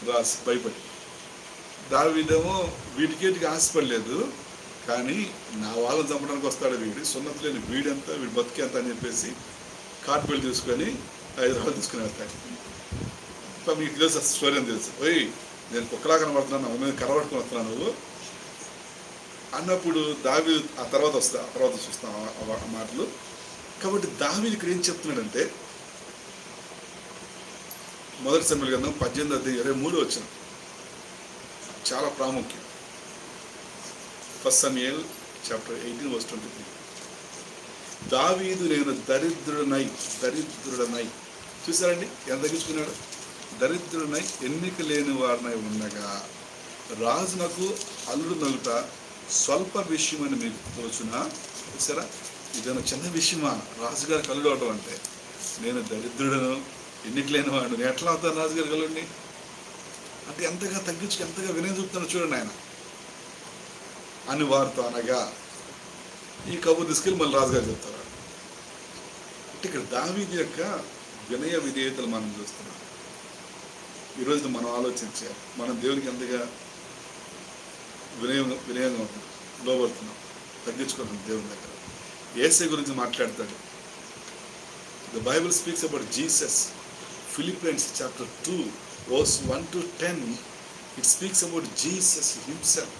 Speaker 1: రాజు భయపడి. దావీదేమో వీటికేటికి ఆశపడలేదు, కానీ నా వాళ్ళని చంపడానికి వస్తాడు వీడు, సున్నతి లేని వీడంతా, వీడు బతికేంత అని చెప్పేసి కార్డు బిల్ తీసుకొని హైదరాబాద్ తీసుకుని వెళ్తాడు. మీకు తెలుసు స్టోరీ అని తెలుసు. నేను కుక్కలా కనబడుతున్నాను, నా మీద కరబట్టుకుని వస్తున్నాను నువ్వు అన్నప్పుడు దావీదు ఆ తర్వాత చూస్తాం ఆ మాటలు. కాబట్టి దావీదు ఇక్కడ ఏం చెప్తున్నాడంటే మొదటి సమూయేలు గ్రంథం 18:23 చాలా ప్రాముఖ్యం. 1 Samuel chapter 18:23. దావీదు నేను దరిద్రుడనై చూసారండి ఎంత తగ్గించుకున్నాడు. దరిద్రుడనై ఎన్నిక లేని వారినై ఉండగా రాజునకు అల్లుడు నలుట స్వల్ప విషయమని మీకు తోచునా. చూసారా, ఇదైనా చిన్న విషయమా రాజుగారికి అల్లుడు అవడం అంటే? నేను దరిద్రుడను, ఎన్నిక లేని వాడు, నేను ఎట్లా అవుతాను రాజుగారికి అల్లుడిని అంటే? ఎంతగా తగ్గించుకు ఎంతగా వినయం చూపుతాను చూడండి ఆయన అని వారితో అనగా ఈ కబురు తీసుకెళ్ళి మళ్ళీ రాజుగారు చెప్తారు. అంటే ఇక్కడ దావీదు యొక్క వినయ విధేయతలు మనం చూస్తున్నాం. ఈరోజు మనం ఆలోచించాలి, మనం దేవునికి ఎంతగా వినయంగా లోబడుతున్నాం, తగ్గించుకుంటున్నాం దేవుని దగ్గర. యేసయ్య గురించి మాట్లాడతాడు. The Bible speaks about Jesus. Philippians chapter 2:1-10 it speaks about Jesus himself,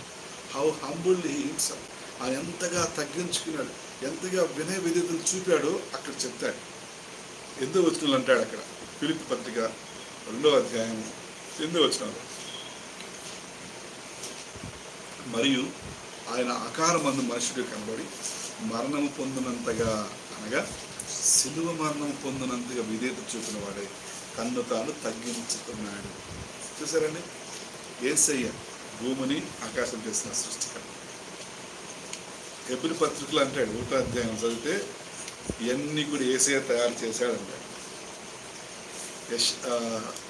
Speaker 1: how humble he himself. ఆయన ఎంతగా తగ్గించుకున్నాడు, ఎంతగా వినయ విధేయతలు చూపాడో అక్కడ చెప్తాడు. ఎందుకు వచనాలు అంటాడు అక్కడ, ఫిలిప్పీ పత్రిక 2వ అధ్యాయం 8వ వచనం. మరియు ఆయన ఆకారమందు మనుషుడు కనబడి మరణము పొందినంతగా, అనగా సిలువ మరణము పొందినంతగా విధేయత చూపిన వాడే తన్ను తాను తగ్గించుకున్నాడు. చూసారండి, యేసయ్య భూమిని ఆకాశం చేసిన సృష్టికర్త. హెబ్రీ పత్రికలు అంటాడు 1వ అధ్యాయం చదివితే ఇవన్నీ కూడా యేసయ్య తయారు చేశాడు అంటాడు.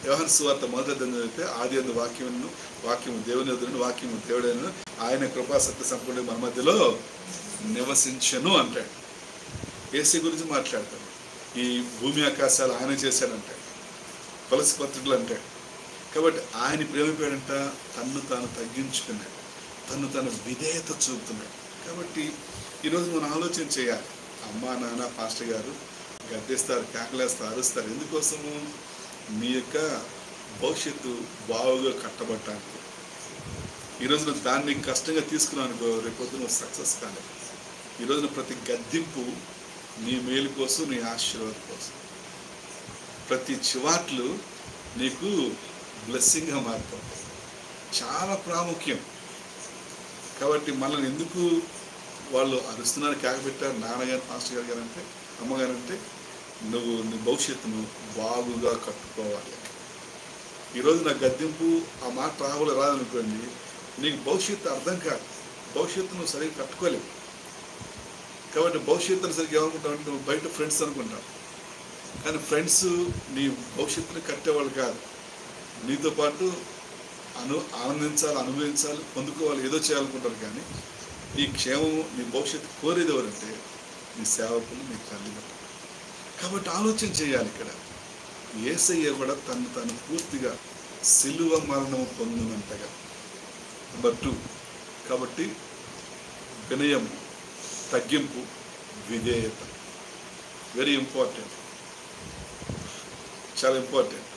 Speaker 1: యోహాను సువార్త 1వ అధ్యాయం చదివితే ఆది యందు వాక్యము దేవుని ఎదురును, వాక్యము దేవుడైన ఆయన కృపా సత్య సంపూర్ణ మన మధ్యలో నివసించను అంటాడు. యేసయ్య గురించి మాట్లాడతాడు. ఈ భూమి ఆకాశాలు ఆయన చేశాడంటాడు. తులసి పత్రికలు అంటాడు. కాబట్టి ఆయన ప్రేమిపాడంట, తన్ను తాను తగ్గించుకున్నాడు, తన్ను తాను విధేయత చూపుతున్నాడు. కాబట్టి ఈరోజు మనం ఆలోచన చేయాలి. అమ్మా నాన్న పాస్టర్ గారు గద్దిస్తారు, కేకలేస్తారు, అరుస్తారు. ఎందుకోసము? మీ యొక్క భవిష్యత్తు బావుగా కట్టబడటానికి. ఈరోజున దాన్ని కష్టంగా తీసుకున్నాను అనుకో, రేపొద్దు నువ్వు సక్సెస్ కాలేదు. ఈరోజున ప్రతి గద్దింపు నీ మేలు కోసం, నీ ఆశీర్వాదం కోసం. ప్రతి చివాట్లు నీకు బ్లెస్సింగ్గా మారుతుంది. చాలా ప్రాముఖ్యం. కాబట్టి మనల్ని ఎందుకు వాళ్ళు అరుస్తున్నారు, కేకబెట్టారు, నాన్నగారు పాస్టర్ గారు గారంటే, అమ్మగారంటే నువ్వు నీ భవిష్యత్తును బాగుగా కట్టుకోవాలి. ఈరోజు నా గద్దింపు ఆ మాట రాదనుకోండి, నీకు భవిష్యత్తు అర్థం కాదు, భవిష్యత్తు నువ్వు సరిగ్గా కట్టుకోలేవు. కాబట్టి భవిష్యత్తును సరిగ్గా ఏమనుకుంటావు అంటే నువ్వు బయట ఫ్రెండ్స్ అనుకుంటావు. కానీ ఫ్రెండ్స్ నీ భవిష్యత్తుని కట్టేవాళ్ళు కాదు. నీతో పాటు ఆనందించాలి, అనుభవించాలి, పొందుకోవాలి, ఏదో చేయాలనుకుంటారు. కానీ నీ క్షేమము, నీ భవిష్యత్తు కోరేది ఎవరంటే నీ సేవకులు, నీ తల్లిదండ్రులు. కాబట్టి ఆలోచన చేయాలి. ఇక్కడ యేసయ్య కూడా తను తాను పూర్తిగా సిలువ మరణము పొందినంతగా. నెంబర్ 2, కాబట్టి వినయము, తగ్గింపు, విధేయత వెరీ ఇంపార్టెంట్, చాలా ఇంపార్టెంట్.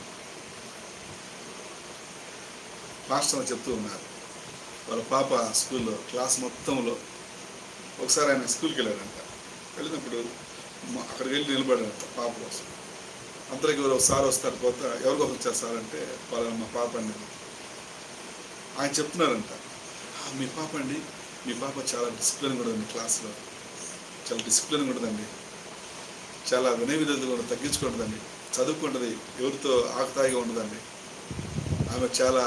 Speaker 1: మాస్టర్ చెప్తూ ఉన్నారు, వాళ్ళ పాప స్కూల్లో క్లాస్ మొత్తంలో ఒకసారి ఆయన స్కూల్కి వెళ్ళాడంట. వెళ్ళినప్పుడు అక్కడికి వెళ్ళి నిలబడాడంట పాప కోసం. అందరికి ఎవరో సార్ వస్తారు, కొత్త ఎవరికోసం వచ్చారు సార్ అంటే వాళ్ళ మా పాప అండి. ఆయన చెప్తున్నారంట, మీ పాప అండి, మీ పాప చాలా డిసిప్లిన్ కూడా ఉంది, క్లాస్లో చాలా డిసిప్లిన్ ఉంటుందండి, చాలా వినయ విధేయతలు కూడా తగ్గించుకుంటుందండి, చదువుకుంటుంది, ఎవరితో ఆకుతాయిగా ఉండదండి, ఆమె చాలా,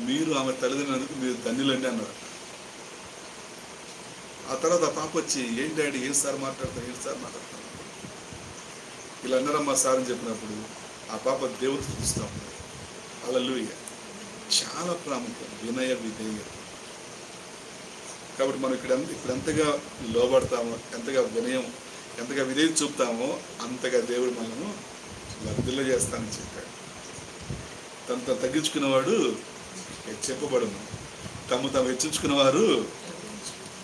Speaker 1: మీరు ఆమె తల్లిదండ్రులకు మీరు ధన్యులండి అన్నారు. ఆ తర్వాత ఆ పాప వచ్చి, ఏం డాడీ ఏం సార్ మాట్లాడతారు, ఏం సార్ మాట్లాడతారు ఇలా అన్నారమ్మా సార్ అని చెప్పినప్పుడు ఆ పాప దేవుడు చూస్తూ ఉంటుంది. హల్లెలూయా. చాలా ప్రాముఖ్యం వినయ విధేయత. కాబట్టి మనం ఇప్పుడు ఎంతగా లోబడతామో, ఎంతగా వినయం, ఎంతగా విధేయత చూపుతామో అంతగా దేవుడు మనము వర్ధిల్ల చేస్తానని చెప్పాడు. తను తగ్గించుకున్నవాడు చెప్పబడును, తాము హెచ్చించుకున్న వారు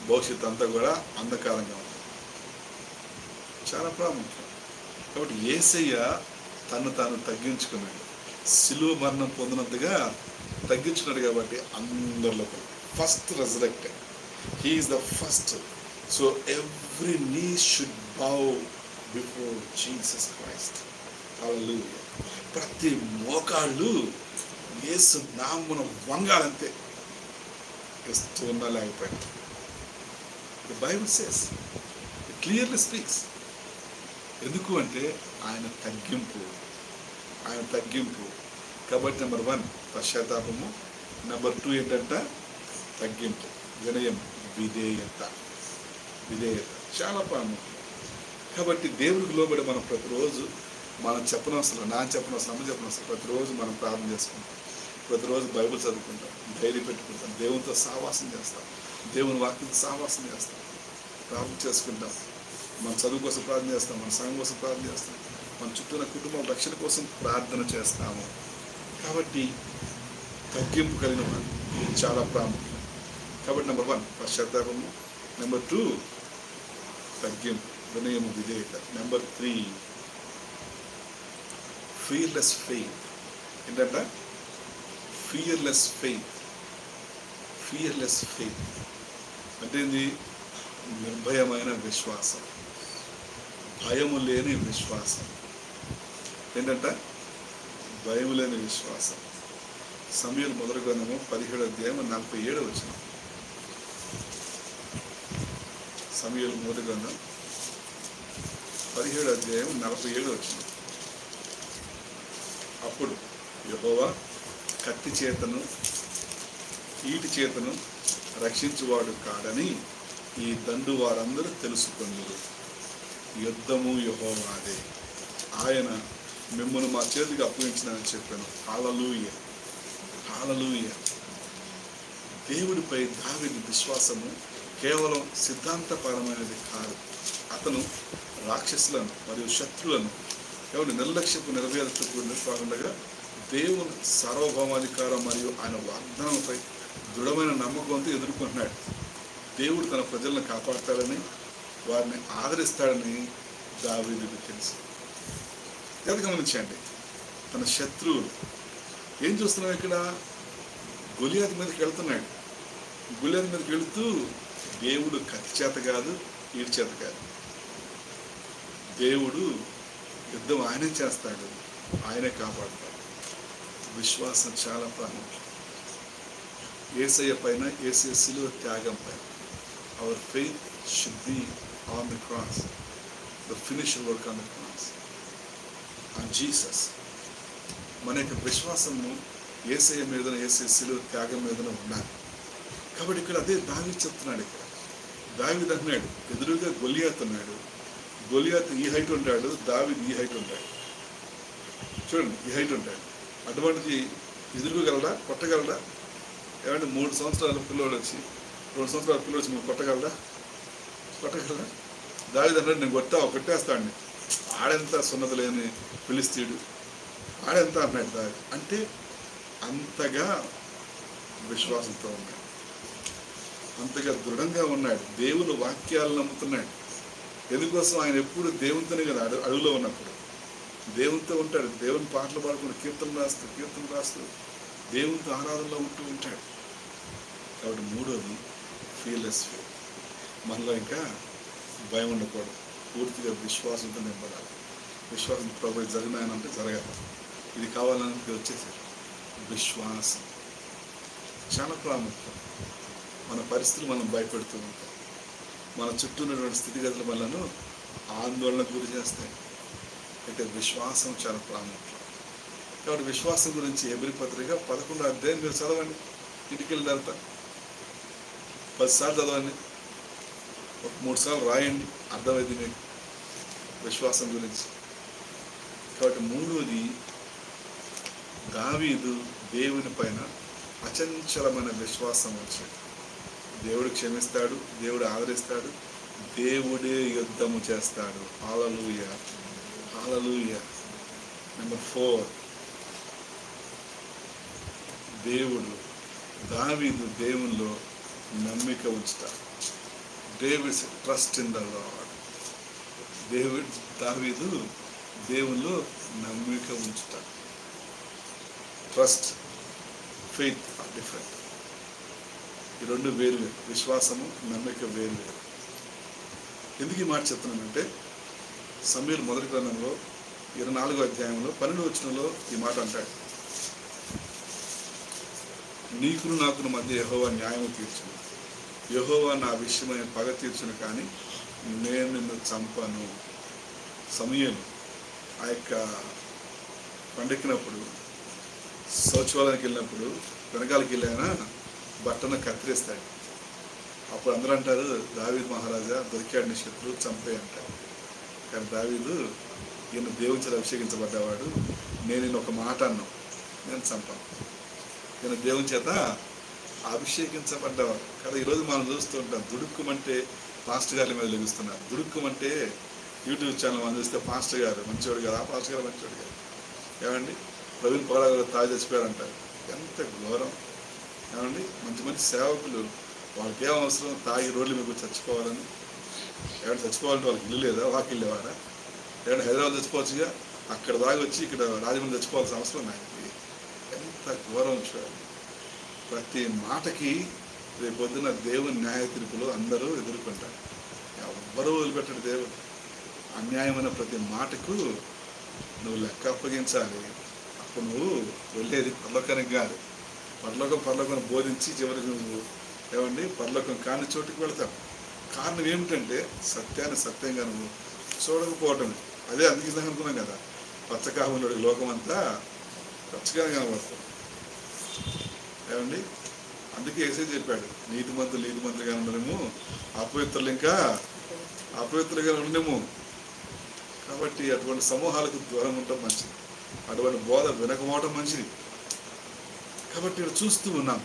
Speaker 1: భవిష్యత్తు అంతా కూడా అంధకారంగా ఉంది. చాలా ప్రాముఖ్యం. కాబట్టి యేసయ్య తను తాను తగ్గించుకున్నాడు, సిలువ మరణం పొందినంతగా తగ్గించుకున్నాడు. కాబట్టి అందరిలో first resurrected, he is the first. So every knee should bow before Jesus Christ. Hallelujah. ప్రతి మోకాళ్ళు యేసు నామమున వంగాలంతే. ఇస్తూ ఉన్నా లేకపోయినా. The Bible says, it clearly speaks. ఎందుకు అంటే ఆయన తగ్గింపు. కాబట్టి నెంబర్ 1 పశ్చాత్తాపము, నెంబర్ 2 ఏంటంట తగ్గింపు, వినయం, విధేయత చాలా ప్రాముఖ్యం. కాబట్టి దేవుడికి లోబడి మనం ప్రతిరోజు మనం చెప్పనవసరం, అమ్మ చెప్పనవసరం, ప్రతిరోజు మనం ప్రార్థన చేసుకుంటాం, ప్రతిరోజు బైబిల్ చదువుకుంటాం, డైరీ పెట్టుకుంటాం, దేవునితో సహవాసం చేస్తాం, దేవుని వాక్యంతో సహవాసం చేస్తాం, ప్రార్థన చేసుకుంటాం, మన చదువు కోసం ప్రార్థన చేస్తాం, మన సంఘం కోసం ప్రార్థన చేస్తాం, మన చుట్టూ ఉన్న కుటుంబం రక్షణ కోసం ప్రార్థన చేస్తాము. కాబట్టి తగ్గింపు కలిగిన వారు చాలా ప్రాముఖ్యం. కాబట్టి నెంబర్ 1 పశ్చాత్తాపము, నెంబర్ 2 తగ్గింపు, వినయము, విధేయత, నెంబర్ 3 ఫియర్లెస్ ఫెయిత్. ఏంటంట ఫియర్లెస్ ఫెయిత్ అంటే ఇది నిర్భయమైన విశ్వాసం, భయము లేని విశ్వాసం. ఏంటంట భయం లేని విశ్వాసం. సమూయేలు మొదటి గ్రంథము 17వ అధ్యాయం 47వ వచనం. సమూయేలు మొదటి గ్రంథం 17వ అధ్యాయం 47వ వచనం. అప్పుడు యెహోవా కత్తి చేతను ఈటి చేతను రక్షించువాడు కాడని ఈ దండు వారందరూ తెలుసుకొందురు. యుద్ధము యెహోవాదే, ఆయన మిమ్మల్ని మా చేతికి అప్పగించినని చెప్పాను. హల్లెలూయా. దేవుడిపై దావీదు విశ్వాసము కేవలం సిద్ధాంతపరమైనది కాదు. అతను రాక్షసులను మరియు శత్రువులను ఎవరి నిర్లక్ష్యపు నెరవేర్చకు కాకుండా దేవుని సార్వభౌమాధికారం మరియు ఆయన వాగ్దానంపై దృఢమైన నమ్మకంతో ఎదుర్కొంటున్నాడు. దేవుడు తన ప్రజలను కాపాడతాడని, వారిని ఆదరిస్తాడని దావీదుకు తెలుసు. అది గమనించండి. తన శత్రువులు ఏం చూస్తున్నాం ఇక్కడ? గొలియాతు మీదకి వెళ్తున్నాడు. గొలియాతు మీదకి వెళుతూ దేవుడు కత్తి చేత కాదు, ఈడి చేత కాదు. దేవుడు యుద్ధం ఆయనే చేస్తాడు, ఆయనే కాపాడుతాడు. విశ్వాసం చాలా ప్రాముఖ్యం. యేసయ్య పైన, యేసయ్య శిలువ త్యాగం పైన. Our faith should be on the cross, the finished work on the cross, on Jesus. మన యొక్క విశ్వాసము యేసయ్య మీదన, యేసయ్య శిలువ త్యాగం మీదన ఉండాలి. కాబట్టి ఇక్కడ అదే దావీదు చెప్తున్నాడు. ఇక్కడ దావీదు అంటున్నాడు, ఎదురుగా గొలియాతు ఉన్నాడు. గొలియాతు ఈ హైట్ ఉంటాడు, దావీదు ఈ హైట్ ఉంటాడు. చూడండి, ఈ హైట్ ఉంటాడు. అటువంటిది ఎదురుగలడా, కొట్టగలడా? ఏమంటే 3 సంవత్సరాల పిల్లోడు వచ్చి, 2 సంవత్సరాల పిల్లోడు వచ్చి, మేము కొట్టగలడా? దావీదు అంటాడు, నేను కొట్టేస్తాడిని. ఆడెంత సున్నత లేని ఫిలిస్తీయుడు, ఆడెంత అన్నాడు దావీదు. అంటే అంతగా విశ్వాసంతో ఉన్నాడు, అంతగా దృఢంగా ఉన్నాడు. దేవుని వాక్యాలను నమ్ముతున్నాడు. ఎందుకోసం? ఆయన ఎప్పుడు దేవునితోనే కదా, అడుగులో ఉన్నప్పుడు దేవునితో ఉంటాడు. దేవుని పాటలు పాడుకుంటూ కీర్తన రాస్తూ దేవునితో ఆరాధనలో ఉంటూ ఉంటాడు. కాబట్టి 3వది ఫియర్లెస్ ఫెయిత్. మనలో ఇంకా భయం ఉండకూడదు, పూర్తిగా విశ్వాసంతో నింపడాలి. విశ్వాసం ప్రభు జరిగినాయనంటే జరగాలి, ఇది కావాలని వచ్చేసారు. విశ్వాసం చాలా ప్రాముఖ్యం. మన పరిస్థితులు మనం భయపెడుతూ ఉంటాం. మన చుట్టూ ఉన్నటువంటి స్థితిగతులు మనను ఆందోళనకు గురి చేస్తాయి. అయితే విశ్వాసం చాలా ప్రాముఖ్యం. కాబట్టి విశ్వాసం గురించి హెబ్రీ పత్రిక 11వ అధ్యాయం మీరు చదవండి. ఇంటికి వెళ్ళిన తర్వాత 10 సార్లు చదవండి, 3 సార్లు రాయండి, అర్థమైంది మీకు విశ్వాసం గురించి. కాబట్టి 3వది దావీదు దేవుని పైన అచంచలమైన విశ్వాసం వచ్చాడు. దేవుడు క్షమిస్తాడు, దేవుడు ఆదరిస్తాడు, దేవుడే యుద్ధము చేస్తాడు. హల్లెలూయా. నెంబర్ 4, దావీదు దేవునిలో నమ్మిక ఉంచుతాడు. David's trust in the Lord. దావీదు దేవునిలో నమ్మిక ఉంచుతాడు. Trust, faith are different. ఈ 2 వేరు. విశ్వాసము, నమ్మిక వేరు. ఎందుకు ఈ మాట చెప్తున్నానంటే, సమూయేలు మొదటి గ్రంథంలో 24వ అధ్యాయంలో 12వ వచనంలో ఈ మాట అంటాడు, నీకును నాకును మధ్య యెహోవా న్యాయము తీర్చును, యెహోవా నా విషయమైన పగ తీర్చును, కానీ నేను నిన్ను చంపను. సమూయేలు ఆ యొక్క పండెక్కినప్పుడు, శౌచాలయానికి వెళ్ళినప్పుడు వెనకాలకి వెళ్ళానా బట్టను కత్తిరిస్తాడు. అప్పుడు అందరూ అంటారు, దావీదు మహారాజా దొరికాడు, నీ శత్రువు చంపే అంటారు. కానీ దావీదు, ఈయన దేవుని చేత అభిషేకించబడ్డవాడు, నేను ఈయన ఒక మాట అన్నాను, నేను చంపాను. ఈయన దేవుని చేత అభిషేకించబడ్డవాడు కదా. ఈరోజు మనం చూస్తూ ఉంటాం, దుడుక్కుమంటే పాస్టర్ గారి మీద లెగుస్తున్నారు. దుడుక్కుమంటే యూట్యూబ్ ఛానల్ మనం చూస్తే పాస్టర్ గారు మంచివాడు కదా, ఆ పాస్టర్ గారు మంచివాడు కదా, ఏమండి ప్రవీణ్ పగడా గారు తాగి చచ్చిపోయారంటారు. ఎంత ఘోరం ఏమండి. మంచి మంచి సేవకులు, వాళ్ళకి ఏం అవసరం తాగి రోడ్ల మీద చచ్చిపోవాలని? ఏమంటే చచ్చిపోవాలంటే వాళ్ళకి ఇల్లు లేదా, వాకి వెళ్ళేవారా? ఏమంటే హైదరాబాద్ చచ్చిపోవచ్చుగా, అక్కడ దాగి వచ్చి ఇక్కడ రాజమండ్రి చచ్చిపోవాల్సిన అవసరం నాకు. ఎంత ఘోరం చూడాలి. ప్రతి మాటకి రేపు పొద్దున దేవుని న్యాయ తీర్పులు అందరూ ఎదుర్కొంటారు. ఎవ్వరూ వదిలిపెట్టడు దేవుడు. అన్యాయమైన ప్రతి మాటకు నువ్వు లెక్క అప్పగించాలి. అప్పుడు నువ్వు వెళ్ళేది పరలోకానికి కాదు. పరలోకం బోధించి చివరికి నువ్వు ఏమండి పరలోకం కాని చోటుకి వెళ్తావు. కారణం ఏమిటంటే సత్యాన్ని సత్యంగా నువ్వు చూడకపోవటం. అదే అందుకే అనుకున్నాం కదా, పచ్చకామంలో లోకం అంతా పచ్చగానే కనబడుతుంది ఏమండి. అందుకే యేసే చెప్పాడు, నీతిమంతులుగా ఉండలేము, అపవిత్రులు ఇంకా అపవిత్రులుగా ఉండలేము. కాబట్టి అటువంటి సమూహాలకు దూరం ఉండటం మంచిది, అటువంటి బోధ వినకపోవటం మంచిది. కాబట్టి ఇక్కడ చూస్తూ ఉన్నాం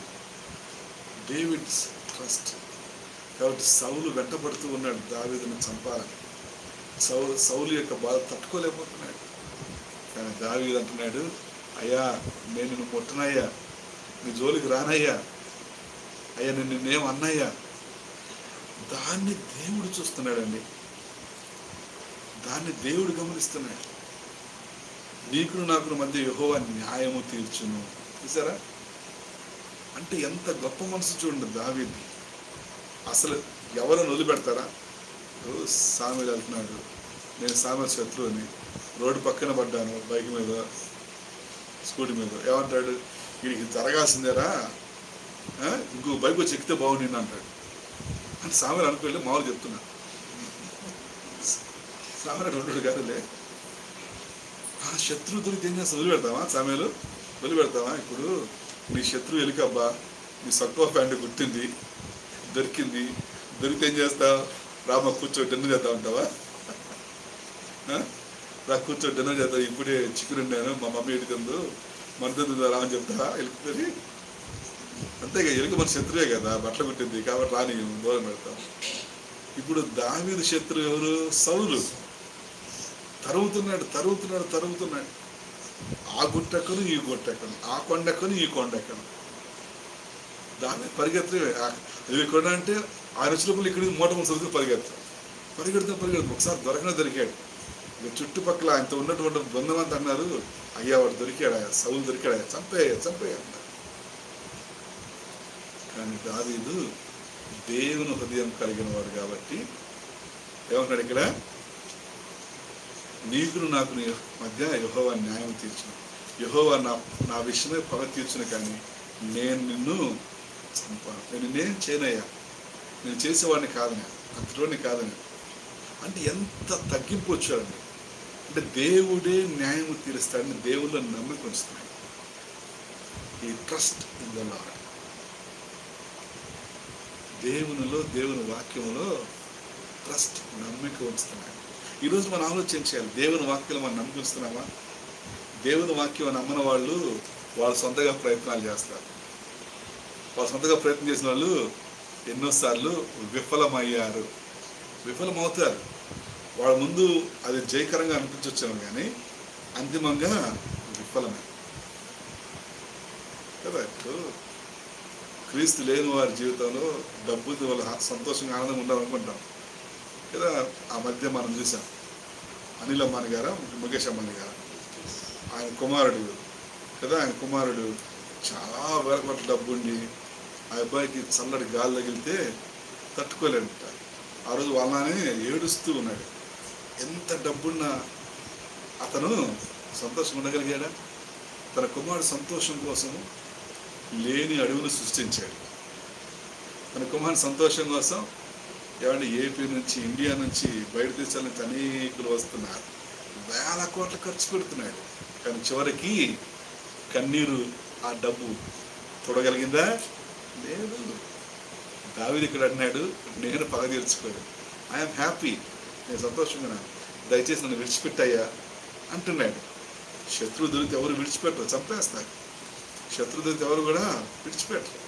Speaker 1: డేవిడ్స్ ట్రస్ట్. కాబట్టి సౌలు వెంటబడుతూ ఉన్నాడు దావీదును చంపాలని. సౌలు యొక్క బాధ తట్టుకోలేకపోతున్నాడు. కానీ దావీదు అంటున్నాడు, అయ్యా నేను నిన్ను ముట్టనయ్యా, నీ జోలికి రానయ్యా, అయ్యా నేను నిన్నేం అన్నయ్యా. దాన్ని దేవుడు చూస్తున్నాడండి, దాన్ని దేవుడు గమనిస్తున్నాడు. నీకును నాకును మధ్య యెహోవా న్యాయము తీర్చును. చూసారా? అంటే ఎంత గొప్ప మనసు చూడండి దావీదు. అసలు ఎవరైనా వదిలిపెడతారా? సామెలు వెళ్తున్నాడు, నేను సామెల శత్రువుని, రోడ్డు పక్కన పడ్డాను బైక్ మీద స్కూటీ మీద, ఏమంటాడు, వీడికి జరగాల్సిందేరా, ఇంకో బైక్ వచ్చి ఎక్కితే బాగుండి అంటాడు. అంటే సామెలు అనుకోలే, మామూలు చెప్తున్నా. సామెలు రెండు కాదులే. ఆ శత్రువు దొరికి ఏం చేస్తా, వదిలిపెడతావా? సామెలు వదిలిపెడతావా? ఇప్పుడు నీ శత్రువు ఎలుకబ్బా, నీ సక్కువ ప్యాంటు కుట్టింది, దొరికితే ఏం చేస్తావు? రామ కూర్చో డిన్నర్ చేస్తా ఉంటావా? రా కూర్చో డిన్నర్ చేస్తావు. ఇప్పుడే చికెన్ ఉండాను, మా మమ్మీ ఎడుకుందో మనతో రామని చెప్తావా? ఎలుకుతుంది అంతేగా, ఎలుక మన శత్రువే కదా, బట్టలు కుట్టింది కాబట్టి రాని దూరం పెడతాం. ఇప్పుడు దావీదు శత్రువు ఎవరు? సౌలు. తరుగుతున్నాడు. ఆ గుట్టెక్కను ఈ గుట్టెక్కను, ఆ కొండెక్కను ఈ కొండెక్కను. దాన్ని పరిగెత్తి ఇది కొండ అంటే ఆయన వచ్చినప్పుడు ఇక్కడికి మూటములు సరుకు పరిగెడతాం. ఒకసారి దొరికాడు. ఇక చుట్టుపక్కల ఆయనతో ఉన్నటువంటి బృందం అంతా అన్నారు, అయ్యా వాడు దొరికాడా, సౌలు దొరికాడా, చంపేయ అన్నారు. కానీ దావీదు దేవుని హృదయం కలిగిన వాడు కాబట్టి ఏమన్నాడు ఇక్కడ, నీకును నాకు మధ్య యెహోవా న్యాయం తీర్చును, యెహోవా నా విషయమే పగ తీర్చును, కానీ నేను నిన్ను చంపాను. నేను నిన్నేం చేయనయ్యా, నేను చేసేవాడిని కాదని, అంతలోని కాదని. అంటే ఎంత తగ్గింపు వచ్చాడండి. అంటే దేవుడే న్యాయం తీరుస్తాడని దేవుళ్ళ నమ్మిక ఉంచుతున్నాడు. ఈ ట్రస్ట్ ఇన్ ద లార్డ్. దేవుని వాక్యంలో ట్రస్ట్, నమ్మిక ఉంచుతున్నాడు. ఈరోజు మనం ఆలోచించాలి, దేవుని వాక్యం మనం నమ్మిస్తున్నామా? దేవుని వాక్యం నమ్మని వాళ్ళు సొంతగా ప్రయత్నాలు చేస్తారు. వాళ్ళు సొంతగా ప్రయత్నం చేసిన వాళ్ళు ఎన్నోసార్లు విఫలమవుతారు. వాళ్ళ ముందు అది జయకరంగా అనిపించొచ్చాము, కానీ అంతిమంగా విఫలమే కదా. ఇప్పుడు క్రీస్తు లేని వారి జీవితంలో డబ్బుతో వాళ్ళ సంతోషంగా ఆనందంగా ఉండాలనుకుంటాం కదా. ఆ మధ్య మనం చూసాం అనిల్ అంబానీ గారు, ముఖేష్ అంబానీ గారు, ఆయన కుమారుడు చాలా వేల కోట్ల డబ్బు ఉండి ఆ అబ్బాయికి చల్లటి గాలి తగిలితే తట్టుకోలేదంట. ఆ రోజు వాళ్ళనే ఏడుస్తూ ఉన్నాడు. ఎంత డబ్బున్నా అతను సంతోషం ఉండగలిగాడా? తన కుమారుడు సంతోషం కోసము లేని అడవులు సృష్టించాడు. తన కుమారుడు సంతోషం కోసం ఏమంటే ఏపీ నుంచి, ఇండియా నుంచి, బయట దేశాల నుంచి అనేకులు వస్తున్నారు. వేల కోట్ల ఖర్చు పెడుతున్నాడు. కానీ చివరికి కన్నీరు ఆ డబ్బు చూడగలిగిందా? లేదు. దావీదు ఇక్కడ అన్నాడు, నేను పగ తీర్చుకోడు, ఐఎమ్ హ్యాపీ, నేను సంతోషంగా ఉన్నాను, దయచేసి నన్ను విడిచిపెట్టాయా అంటున్నాడు. శత్రువు దొరికితే ఎవరు విడిచిపెట్టరు, చంపేస్తారు. శత్రువు దొరికితే ఎవరు కూడా విడిచిపెట్టరు.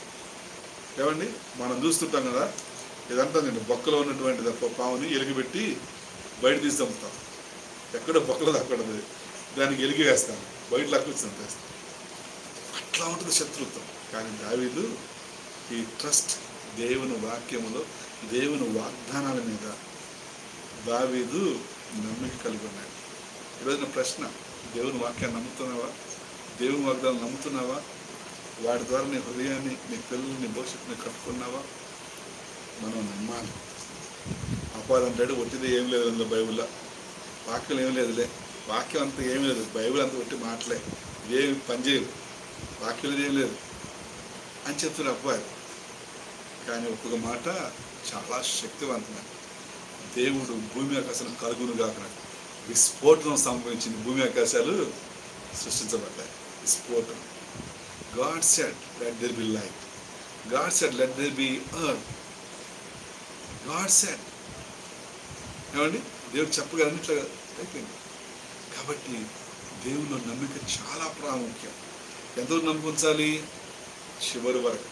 Speaker 1: ఏమండి, మనం చూస్తుంటాం కదా, ఇదంతా నేను బొక్కలో ఉన్నటువంటి పావుని ఎలుగుబెట్టి బయట తీసి చంపుతాం. ఎక్కడో బొక్కలో దక్కడదు, దానికి ఎలిగి వేస్తాను, బయట లాక్కొచ్చి చంపేస్తాను. అట్లా ఉంటుంది శత్రుత్వం. కానీ దావీదు ఈ ట్రస్ట్, దేవుని వాక్యములో, దేవుని వాగ్దానాల మీద దావీదు నమ్మిక కలిగి ఉన్నాడు. ఈరోజు ప్రశ్న, దేవుని వాక్యాన్ని నమ్ముతున్నావా? దేవుని వాగ్దానం నమ్ముతున్నావా? వాటి ద్వారా నీ హృదయాన్ని, నీ పిల్లల్ని, నీ భవిష్యత్తుని కట్టుకున్నావా? మనం నమ్మాలి. అపాదంటాడు ఒట్టిది ఏం లేదు అందులో బైబిల్లో, వాక్యం ఏం లేదులే, వాక్యం అంతా ఏం లేదు, బైబిల్ అంతా ఒట్టి మాటలే, ఇదేమి పనిచేయదు, వాక్యం ఏం లేదు అని చెప్తున్నారు అబ్బాయి. కానీ ఒక్కొక్క మాట చాలా శక్తివంతమైన. దేవుడు భూమి ఆకాశాలు కలుగును కాకుండా విస్ఫోటనం సంభవించింది. భూమి ఆకాశాలు సృష్టించబడ్డాయి. విస్ఫోటనం. God said, let there be light. God said, let there be earth. God said. ఏమండి, దేవుడు చెప్పగలనిట్లా అయిపోయింది. కాబట్టి దేవుని నమ్మిక చాలా ప్రాముఖ్యం. ఎంతవరకు నమ్మకం ఉంచాలి? చివరి వరకు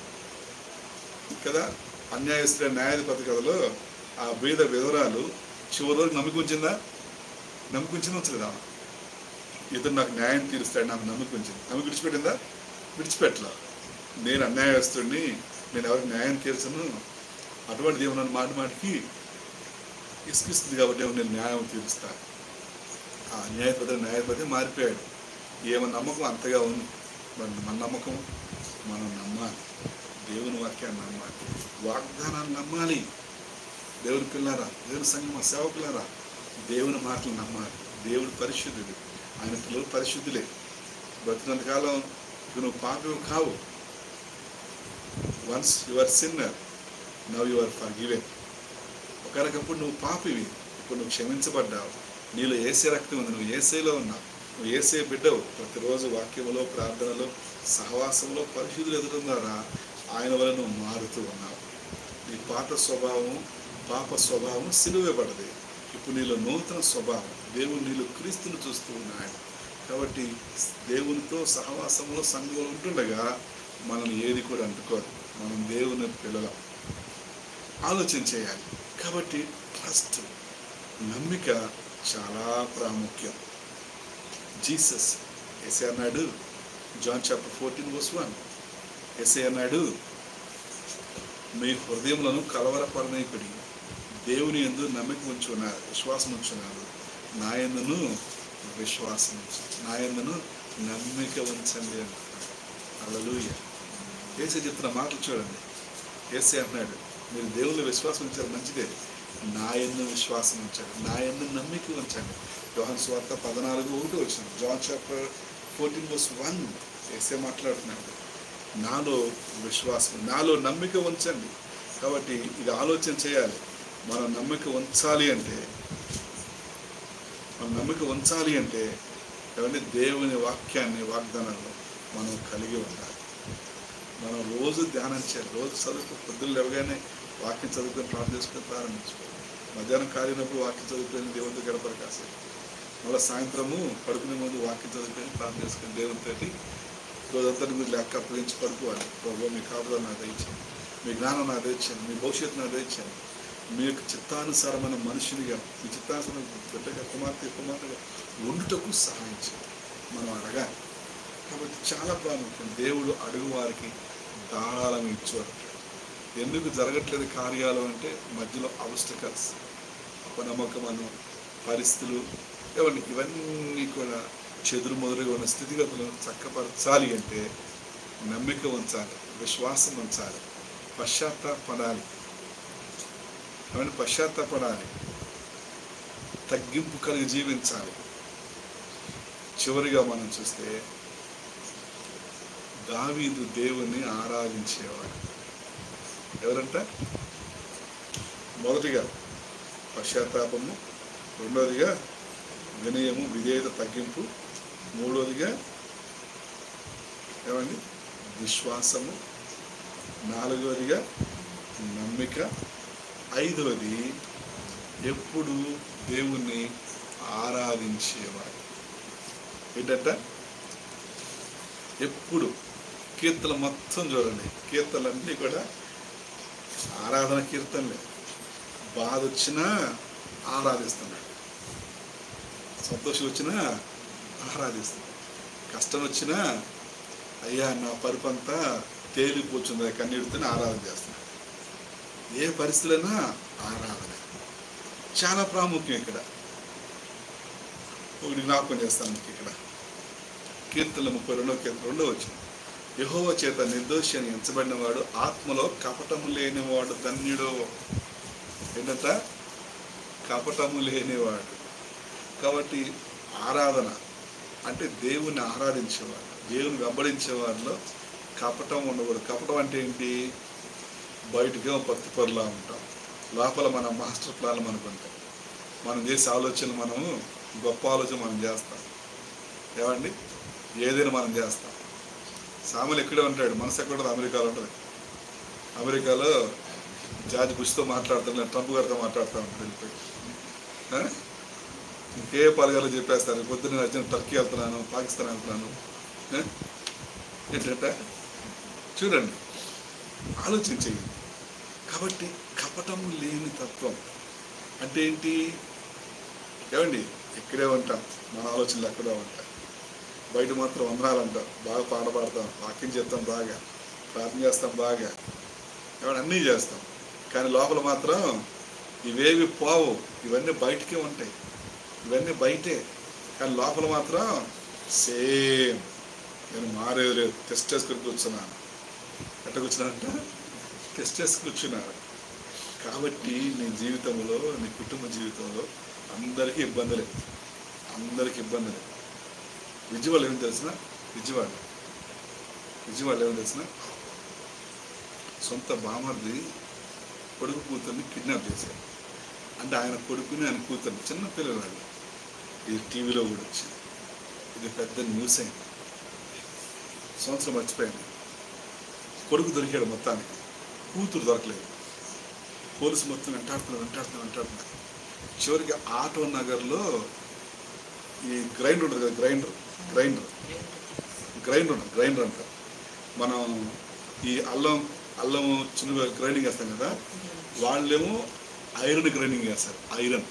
Speaker 1: కదా. అన్యాయస్తుల న్యాయాధిపతి కథలో ఆ బీద విధవరాలు చివరి వరకు నమ్మకం ఉంచిందా? నమ్మకం ఉంచింది, ఉంచలేదా? ఇతను నాకు న్యాయం తీరుస్తాడు, నాకు నమ్మకం ఉంచింది. నమ్మకం విడిచిపెట్టిందా? విడిచిపెట్టలా. నేను అన్యాయస్తుడిని, నేను ఎవరికి న్యాయం తీర్చను, అటువంటి దేవుని మాటికి ఇసుకిస్తుంది కాబట్టి నేను న్యాయం తీరుస్తాను. ఆ న్యాయపతి మారిపోయాడు. ఏమో నమ్మకం అంతగా ఉంది. మన నమ్మకం మనం నమ్మాలి. దేవుని వాక్యాన్ని నమ్మాలి, వాగ్దానాన్ని నమ్మాలి. దేవుని పిల్లారా, దేవుని సంగమ సేవకులారా, దేవుని మాటలు నమ్మాలి. దేవుడు పరిశుద్ధుడు, ఆయన పిల్లలు పరిశుద్ధులే. బ్రతినంతకాలం నువ్వు పాపం కావు. Once you're sinner, now you're forgiven. ఒకరికప్పుడు నువ్వు పాపివి, ఇప్పుడు నువ్వు క్షమించబడ్డావు. నీలో ఏసే రక్తం ఉంది, నువ్వు ఏసైలో ఉన్నావు, నువ్వు ఏసే బిడ్డవు. ప్రతిరోజు వాక్యంలో, ప్రార్థనలో, సహవాసంలో పరిశుద్ధులు ఎదుగుతున్నారా, ఆయన వల్ల నువ్వు మారుతూ ఉన్నావు. నీ పాత స్వభావం, పాప స్వభావం సిలువేయబడది. ఇప్పుడు నీలో నూతన స్వభావం, దేవుడు నీలో క్రీస్తుని చూస్తూ ఉన్నాడు. కాబట్టి దేవునితో సహవాసంలో, సంఘంలో ఉంటుండగా మనల్ని ఏది కూడా అంటుకోదు. మనం దేవుని పిల్లలం. ఆలోచన చేయాలి. కాబట్టి ట్రస్ట్, నమ్మిక చాలా ప్రాముఖ్యం. జీసస్ యేసయ్య అన్నాడు, జాన్ చాప్టర్ 14:1, యేసయ్య అన్నాడు, మీ హృదయములను కలవరపడనీయకుడి, దేవుని యందు నమ్మిక ఉంచున్నారు, విశ్వాసం ఉంచున్నారు, నా యందును విశ్వాసం ఉంచు, నా యందును నమ్మిక ఉంచండి అంటున్నాడు. హల్లెలూయా. యేసయ్య చెప్తున్న మాటలు చూడండి. యేసయ్య అన్నాడు, మీరు దేవుని విశ్వాసం ఉంచారు, మంచిదే, నా యందు విశ్వాసం ఉంచండి, నా యందు నమ్మిక ఉంచండి. యోహాను సువార్త 14:1 జాన్ చాప్టర్ 14:1 యేసయ్య మాట్లాడుతున్నాడు, నాలో విశ్వాసం, నాలో నమ్మిక ఉంచండి. కాబట్టి ఇది ఆలోచన చేయాలి. మనం నమ్మిక ఉంచాలి అంటే ఏమంటే దేవుని వాక్యాన్ని, వాగ్దానాలను మనం కలిగి ఉండాలి. మనం రోజు ధ్యానం చేయాలి, రోజు పొద్దున్న లేవగానే వాక్యం చదువుకొని ప్రార్థన చేసుకొని ప్రారంభించుకోవాలి. మధ్యాహ్నం కాలినప్పుడు వాక్యం చదువుకొని దేవునితో గడపరు కాసేపు, మళ్ళీ సాయంత్రము పడుకునే ముందు వాక్యం చదువుకొని ప్రార్థన చేసుకొని దేవునితోటి రోజంతా మీరు లెక్క అప్పగించి పడుకోవాలి. ప్రభు మీ కాపుదల నాకు దయచేయండి, మీ జ్ఞానం నాకు దయచేయండి, మీ భవిష్యత్తు నాకు దయచేయండి, మీ యొక్క చిత్తానుసారమైన మనుషునిగా, మీ చిత్తానుసారమైన బిడ్డగా, కుమార్తెగా ఉండుటకు సహాయం చేయండి. మనం అడగాలి. కాబట్టి చాలా ప్రాముఖ్యం. దేవుడు అడుగు వారికి ధారాళం ఇచ్చారు. ఎందుకు జరగట్లేదు కార్యాలు అంటే మధ్యలో ఆబ్స్టకల్స్, అపనమ్మకమను, పరిస్థితులు, ఇవన్నీ కూడా చెదురు మొదలుగా ఉన్న స్థితిగతులను చక్కపరచాలి అంటే నమ్మిక ఉంచాలి, విశ్వాసం ఉంచాలి, పశ్చాత్తాపడాలి, తగ్గింపు కలిగి జీవించాలి. చివరిగా మనం చూస్తే దావీదు దేవుణ్ణి ఆరాధించేవాడు. ఎవరంట? మొదటిగా పశ్చాత్తాపము, రెండవదిగా వినయము, విధేయత, తగ్గింపు, మూడవదిగా ఏమండి విశ్వాసము, నాలుగవదిగా నమ్మిక, ఐదవది ఎప్పుడు దేవుణ్ణి ఆరాధించేవాడు. ఏంటంట? ఎప్పుడు. కీర్తనలు మొత్తం చూడండి, కీర్తనలన్నీ కూడా ఆరాధన కీర్తనలే. బాధ వచ్చినా ఆరాధిస్తున్నాడు, సంతోషం వచ్చినా ఆరాధిస్తున్నాడు, కష్టం వచ్చినా అయ్యా నా పరుపంతా తేలిపోతుంది కన్నీటితోనే ఆరాధన చేస్తున్నాడు. ఏ పరిస్థితులైనా ఆరాధన చాలా ప్రాముఖ్యం. ఇక్కడ ఒకటి జ్ఞాపకం చేస్తాను మీకు. ఇక్కడ కీర్తనలు 32వ కీర్తన 2వ వచనం, యెహోవా చేత నిర్దోషి అని ఎంచబడిన వాడు, ఆత్మలో కపటము లేనివాడు ధన్యుడు. ఏంటంట? కపటము లేనివాడు. కాబట్టి ఆరాధన అంటే దేవుణ్ణి ఆరాధించేవాడు, దేవుని వెంబడించేవాడిలో కపటం ఉండకూడదు. కపటం అంటే ఏంటి? బయటకేమో పత్తి పొరలా ఉంటాం, లోపల మన మాస్టర్ ప్లాన్లు మనకు ఉంటాయి, మనం చేసే ఆలోచనలు మనము గొప్ప ఆలోచన మనం చేస్తాం. ఏమండి? ఏదైనా మనం చేస్తాం. సామెలు ఎక్కడే ఉంటాడు, మనసు ఎక్కడ అమెరికాలో ఉంటుంది. అమెరికాలో జార్జ్ బుష్తో మాట్లాడుతాను, ట్రంప్ గారితో మాట్లాడుతూ ఉంటాడు వెళ్ళిపోయి. ఇంకే పలగాలో చెప్పేస్తారు, పొద్దున్న వచ్చిన టర్కీ వెళ్తున్నాను, పాకిస్తాన్ వెళ్తున్నాను. ఏంటంటే చూడండి, ఆలోచించేయండి. కాబట్టి కపటము లేని తత్వం అంటే ఏంటి? ఏమండి? ఇక్కడే ఉంటాం, మన ఆలోచనలు ఎక్కడో ఉంటాయి. బయట మాత్రం వందనాలు అంటాం, బాగా పాట పాడతాం, వాక్యం చెప్తాం, బాగా ప్రార్థన చేస్తాం, బాగా ఏమన్నా అన్నీ చేస్తాం. కానీ లోపల మాత్రం ఇవేవి పోవు, ఇవన్నీ బయటకే ఉంటాయి, ఇవన్నీ బయటే. కానీ లోపల మాత్రం సేమ్. నేను మారేది లేదు, టెస్ట్ చేసుకుని కూర్చున్నాను. ఎట్ట కూర్చున్నానంట? టెస్ట్ చేసి కూర్చున్నాను. కాబట్టి నీ జీవితంలో, నీ కుటుంబ జీవితంలో అందరికీ ఇబ్బందులే, అందరికీ ఇబ్బందులే. విజయవాడ ఏమని తెలిసిన? విజయవాడ ఏమని తెలిసిన? సొంత బామర్ది కొడుకు కూతుర్ని కిడ్నాప్ చేశారు. అంటే ఆయన కొడుకుని ఆయన కూతుర్ని, చిన్న పిల్లలు, ఇది టీవీలో కూడా వచ్చింది, ఇది పెద్ద న్యూస్ అయింది. సంవత్సరం మర్చిపోయింది. కొడుకు దొరికాడు మొత్తానికి, కూతురు దొరకలేదు. పోలీసు మొత్తం వెంటాడుతున్నారు. చివరికి ఆటో నగర్లో ఈ గ్రైండర్ ఉంటుంది కదా, గ్రైండర్ అంట. మనం ఈ అల్లం చిన్న గ్రైండింగ్ చేస్తాం కదా, వాళ్ళేమో ఐరన్ గ్రైండింగ్ చేస్తారు. ఐరన్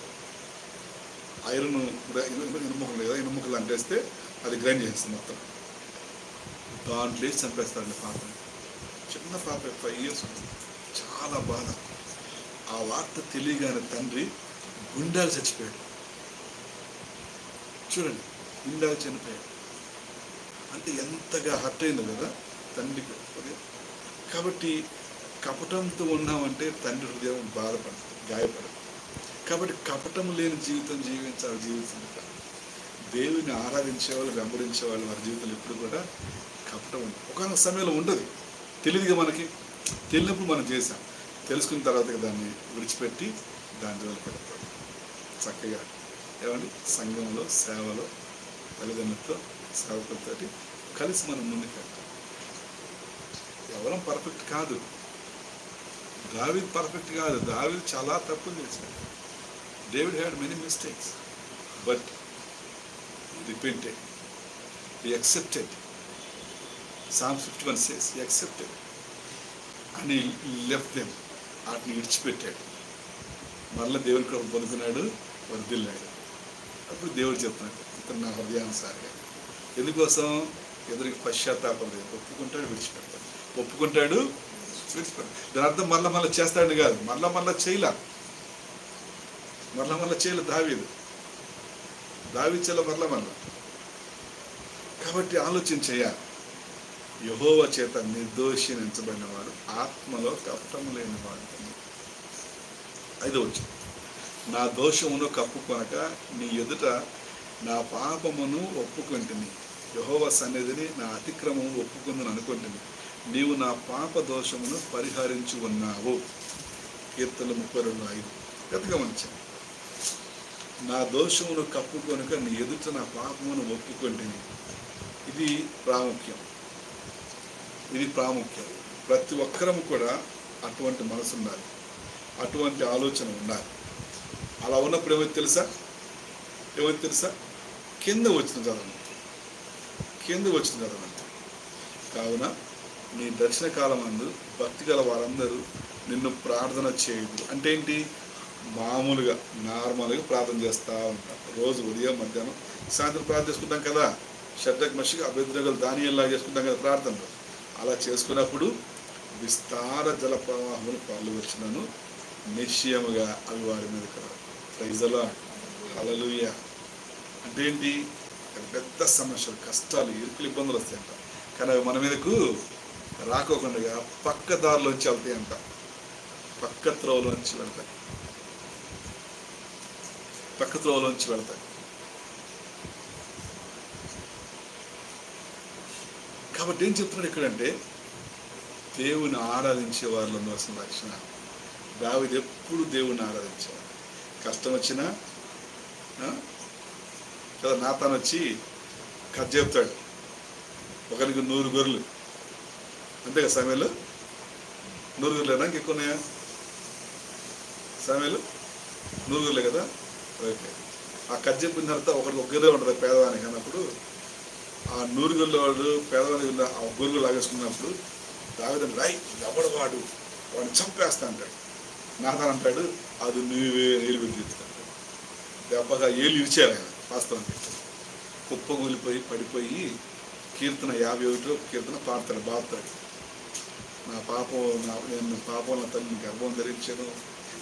Speaker 1: ఇనుముకలు కదా, ఇనుముకలు అంటేస్తే అది గ్రైండ్ చేస్తుంది మొత్తం. దాంట్లో వేసి చంపేస్తారండి పాపని. చిన్న పాప 5 years ఉంటుంది. చాలా బాధ. ఆ వార్త తెలియగానే తండ్రి గుండెలు చచ్చిపోయాడు. చూడండి, గుండెలు చనిపోయాడు అంటే ఎంతగా హర్ట్ అయిందో కదా తండ్రికి. కాబట్టి కపటంతో ఉన్నామంటే తండ్రి హృదయం బాధపడదు, గాయపడదు. కాబట్టి కపటం లేని జీవితం జీవించాలి. దేవుని ఆరాధించేవాళ్ళు, వెంబడించేవాళ్ళు వారి జీవితంలో ఎప్పుడు కూడా కపటం ఉంది. ఒకనొక సమయంలో ఉండదు, తెలియదుగా మనకి. తెలియనప్పుడు మనం చేసాం, తెలుసుకున్న తర్వాత దాన్ని విడిచిపెట్టి దాని జోలికి పెడతాం. చక్కగా ఏమండి సంఘంలో, సేవలో, తల్లిదండ్రులతో, సేవకులతో కలిసి మనం ముందుకు వెళ్తాం. ఎవరం పర్ఫెక్ట్ కాదు. దావీదు పర్ఫెక్ట్ కాదు, దావీదు చాలా తప్పులు చేశాడు. David had many mistakes, but repented, he accepted. Psalm 51 says he accepted and he left them. వాటిని విడిచిపెట్టాడు, మళ్ళీ దేవుని కృప పొందుకున్నాడు, వర్ధిల్లాడు. అప్పుడు దేవుడు చెప్తున్నాడు, ఇతను నా హృదయానుసారిగా. ఎందుకోసం? ఎదురికి పశ్చాత్తాపం లేదు. ఒప్పుకుంటాడు, విడిచిపెడతాడు. దాని అర్థం మళ్ళీ చేస్తాడు కాదు. మళ్ళా చేయలే దావీదు మళ్ళా. కాబట్టి ఆలోచన చేయాలి. యెహోవా చేత నిర్దోషి ఎంచబడిన వాడు, ఆత్మలో కపటము లేనివాడు. 5వ వచనం, నా దోషమును కప్పుకొనక నీ ఎదుట నా పాపమును ఒప్పుకొంటిని, యెహోవా సన్నిధిని నా అతిక్రమము ఒప్పుకుందని అనుకుంటుని, నీవు నా పాప దోషమును పరిహరించి ఉన్నావు. కీర్తనలు 32:5. గమనించాను. నా దోషమును కప్పుకొనుక నీ ఎదుట నా పాపమును ఒప్పుకొంటిని. ఇది ప్రాముఖ్యం. ప్రతి ఒక్కరము కూడా అటువంటి మనసు ఉండాలి, అటువంటి ఆలోచన ఉండాలి. అలా ఉన్నప్పుడు ఏమైతే తెలుసా? కింద వచ్చిన చదవండి. కావున నీ దర్శన కాలమందు భక్తి గల వారందరూ నిన్ను ప్రార్థన చేయదు. అంటే ఏంటి? మామూలుగా నార్మల్గా ప్రార్థన చేస్తూ ఉంటాం. రోజు ఉదయం, మధ్యాహ్నం, సాయంత్రం ప్రార్థన చేసుకుంటాం కదా. షడ్రక్, మెషక్, అబేద్నెగోలు, దానియేలులా చేసుకుంటాం కదా ప్రార్థనలు. అలా చేసుకున్నప్పుడు విస్తార జల ప్రవాహములు పాలు వచ్చినను నిశ్చయముగా అవి వారి మీద కలవు. ప్రైజ్ ది లార్డ్, హల్లెలూయా. అంటే ఏంటి? పెద్ద సమస్యలు, కష్టాలు, ఇరుకులు, ఇబ్బందులు వస్తాయంట. కానీ అవి మన మీదకు రాకోకుండా పక్క దారిలోంచి వెళ్తాయంట, పక్క త్రోవలోంచి వెళ్తాయి. కాబట్టి ఏం చెప్తున్నాడు ఇక్కడంటే, దేవుని ఆరాధించే వారిలో ఉండాల్సిన లక్షణ. దావీదు ఎప్పుడు దేవుని ఆరాధించేవాడు. కష్టం వచ్చినా కదా, నాతాను వచ్చి కథ చెప్తాడు, ఒకరికి 100 గొర్రెలు, అంతే కదా సమయంలో? 100 గొర్రెలేనా ఎక్కువ ఉన్నాయా? సమయంలో 100 గొర్రెలే కదా. ఓకే, ఆ కథ చెప్పిన తర్వాత ఒకరికి ఒక గొర్రె ఉంటుంది పేదవానికి అన్నప్పుడు, ఆ 100 గొర్రెల వాడు పేదవానికి ఆ గొర్రెలు లాగేసుకున్నప్పుడు దావీదు రాయ్ ఎవడు వాడిని చంపేస్తా అంటాడు. నాతాను అంటాడు, అది నువ్వే ఏలు పెట్టి దెబ్బగా ఏలు ఇరిచారు ఆయన. వాస్తవానికి కుప్పగూలిపోయి పడిపోయి కీర్తన 51 కీర్తన బాగుతాడు. నేను పాపంలో తల్లిని గర్భం ధరించాను,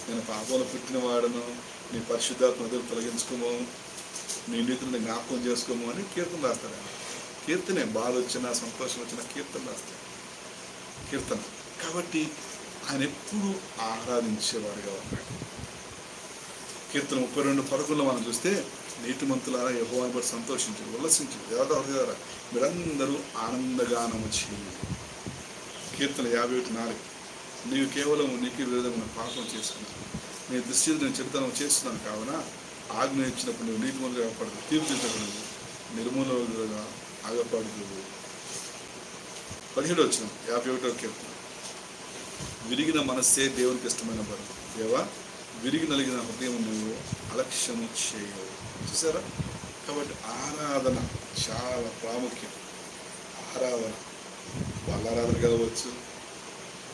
Speaker 1: నేను పాపంలో పుట్టిన వాడను, నీ పరిశుద్ధాత్మ వదిలి తొలగించుకోము, నీ నీతిని జ్ఞాపకం చేసుకోము అని కీర్తన రాస్తాడు ఆయన. కీర్తనే, బాధ వచ్చినా సంతోషం వచ్చినా కీర్తన రాస్తాడు. కాబట్టి ఆయన ఎప్పుడు ఆరాధించేవాడుగా ఉన్నాడు. కీర్తన 32:11 మనం చూస్తే, నీతిమంతులారా యెహోవాను బట్టి సంతోషించు, ఉల్లసించు, దేవతారా మీరందరూ ఆనందగానము చేయండి. కీర్తన 51:4, నీవు కేవలం నీకు విరోధమైన పాపం చేసుకున్నావు, నీ దృష్టి నేను చెడుతనం చేస్తున్నాను, కావున ఆజ్ఞ ఇచ్చినప్పుడు నువ్వు నీతిమంతులుగా ఆగపడదు, తీర్పు తీర్చినప్పుడు నువ్వు నిర్మూలంగా ఆగపడదు. 17 వచ్చిన 51 కీర్తన, విరిగిన మనస్సే దేవునికి ఇష్టమైన బలం, దేవా విరిగి నలిగిన హృదయం నువ్వు అలక్ష్యము చేయవు. చూసారా? కాబట్టి ఆరాధన చాలా ప్రాముఖ్యం. వాళ్ళ ఆరాధన కావచ్చు,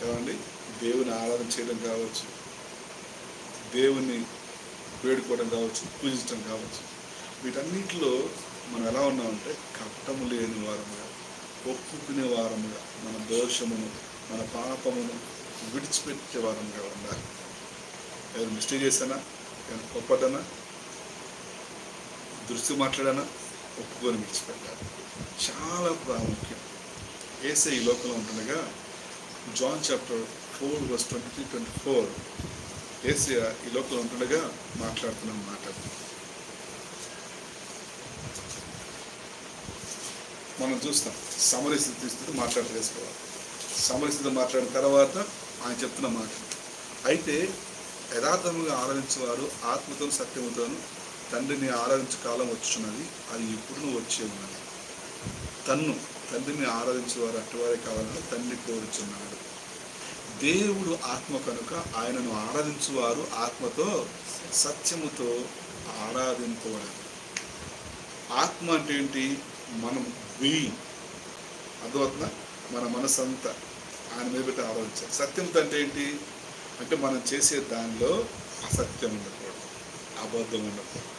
Speaker 1: ఏమండి, దేవుని ఆరాధన చేయడం కావచ్చు, దేవుని వేడుకోవడం కావచ్చు, పూజించడం కావచ్చు. వీటన్నిటిలో మనం ఎలా ఉన్నామంటే కపటము లేని వారముగా, ఒప్పుకునే వారముగా, మన దోషమును, మన పాపమును విడిచిపెట్టే వారముగా ఉండాలి. ఏదైనా మిస్టేక్ చేశానా, ఏమైనా పొప్పడ్డానా, దృష్టి మాట్లాడానా, ఒప్పుకొని విడిచిపెట్టాలి. చాలా ప్రాముఖ్యం. యేసయ్య ఈ లోకంలో ఉంటుండగా, జాన్ చాప్టర్ 4:23-24, యేసయ్య ఈ లోకంలో ఉంటుండగా మాట్లాడుతున్న మాట మనం చూస్తాం. సమరయ స్థితి మాట్లాడుకోవాలి. సమరయ స్థితి మాట్లాడిన తర్వాత ఆయన చెప్తున్న మాట, అయితే యథార్థముగా ఆరాధించేవారు ఆత్మతోను సత్యముతోను తండ్రిని ఆరాధించే కాలం వచ్చున్నది, అది ఇప్పుడు వచ్చే ఉన్నది. తండ్రిని ఆరాధించేవారు అట్టువారే కావాలని తండ్రి కోరుచున్నాడు. దేవుడు ఆత్మ కనుక ఆయనను ఆరాధించువారు ఆత్మతో సత్యముతో ఆరాధింపబడదు. ఆత్మ అంటే ఏంటి? మనం అర్థమవుతుందా? మన మనసు అంతా ఆయన మీద పెట్టి ఆరాధించాలి. సత్యంతో అంటే ఏంటి అంటే మనం చేసే దానిలో అసత్యం ఉండకూడదు, అబద్ధం ఉండకూడదు,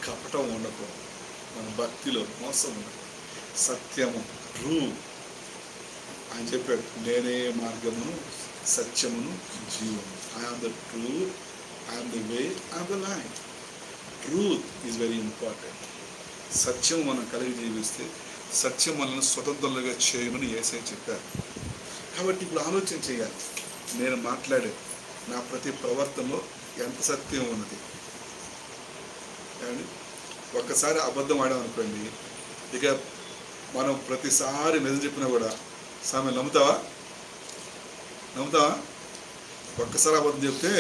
Speaker 1: కపటం ఉండకూడదు, మన భక్తిలో మోసం ఉండకూడదు. సత్యము, ట్రూ. ఆయన చెప్పాడు, నేనే మార్గమును సత్యమును జీవము. I am the truth, I am the way, I am the life. Truth is very important. సత్యం మనం కలిగి జీవిస్తే సత్యం మనల్ని స్వతంత్రులుగా చేయమని యేసయ్య చెప్పారు. కాబట్టి ఇప్పుడు ఆలోచన చేయాలి, నేను మాట్లాడే నా ప్రతి ప్రవర్తనలో ఎంత సత్యం ఉన్నది. ఒక్కసారి అబద్ధం ఆడాం అనుకోండి, ఇక మనం ప్రతిసారి నిజం చెప్పినా కూడా సామె నమ్ముతావా? ఒక్కసారి అబద్ధం చెప్తే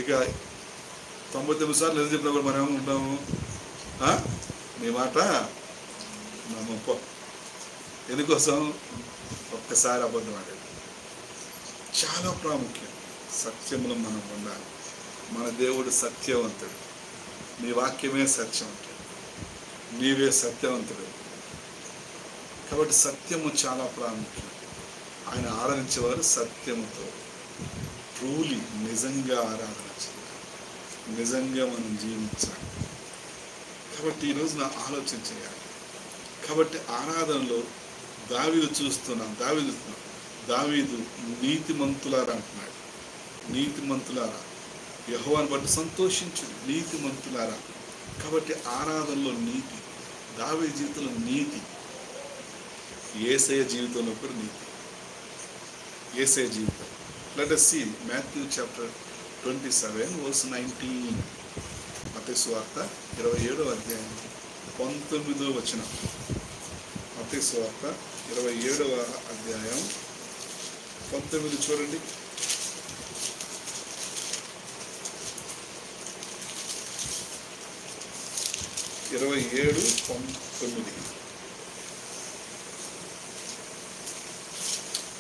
Speaker 1: ఇక 99 సార్లు నిజం చెప్పినా కూడా మనం ఏమో ఉంటాము, నీ మాట నమ్మపో. ఎందుకోసం? ఒక్కసారి అబద్ధం ఆడేది. చాలా ప్రాముఖ్యం. సత్యంలో మనం ఉండాలి. మన దేవుడు సత్యవంతుడు. నీ వాక్యమే సత్యవంతుడు, నీవే సత్యవంతుడు. కాబట్టి సత్యము చాలా ప్రాముఖ్యం. ఆయన ఆరాధించేవారు సత్యముతో, ట్రూలీ, నిజంగా ఆరాధన చేయాలి, నిజంగా మనం జీవించాలి. కాబట్టి ఈరోజు నా ఆలోచన చేయాలి. కాబట్టి ఆరాధనలో దావీదు చూస్తున్నాం. దావీదు నీతిమంతులారా అంటున్నాడు. నీతిమంతులారా, యెహోవాను బట్టి సంతోషించు, నీతిమంతులారా. కాబట్టి ఆరాధనలో నీతి, దావీదు జీవితంలో నీతి, యేసయ్య జీవితంలో కూడా నీతి. యేసయ్య జీవితం. Let us see Matthew chapter 27 verse 19. మత్తయి సువార్త 27వ అధ్యాయం 19వ వచనం. మత్తయి సువార్త 27వ అధ్యాయం 19 చూడండి.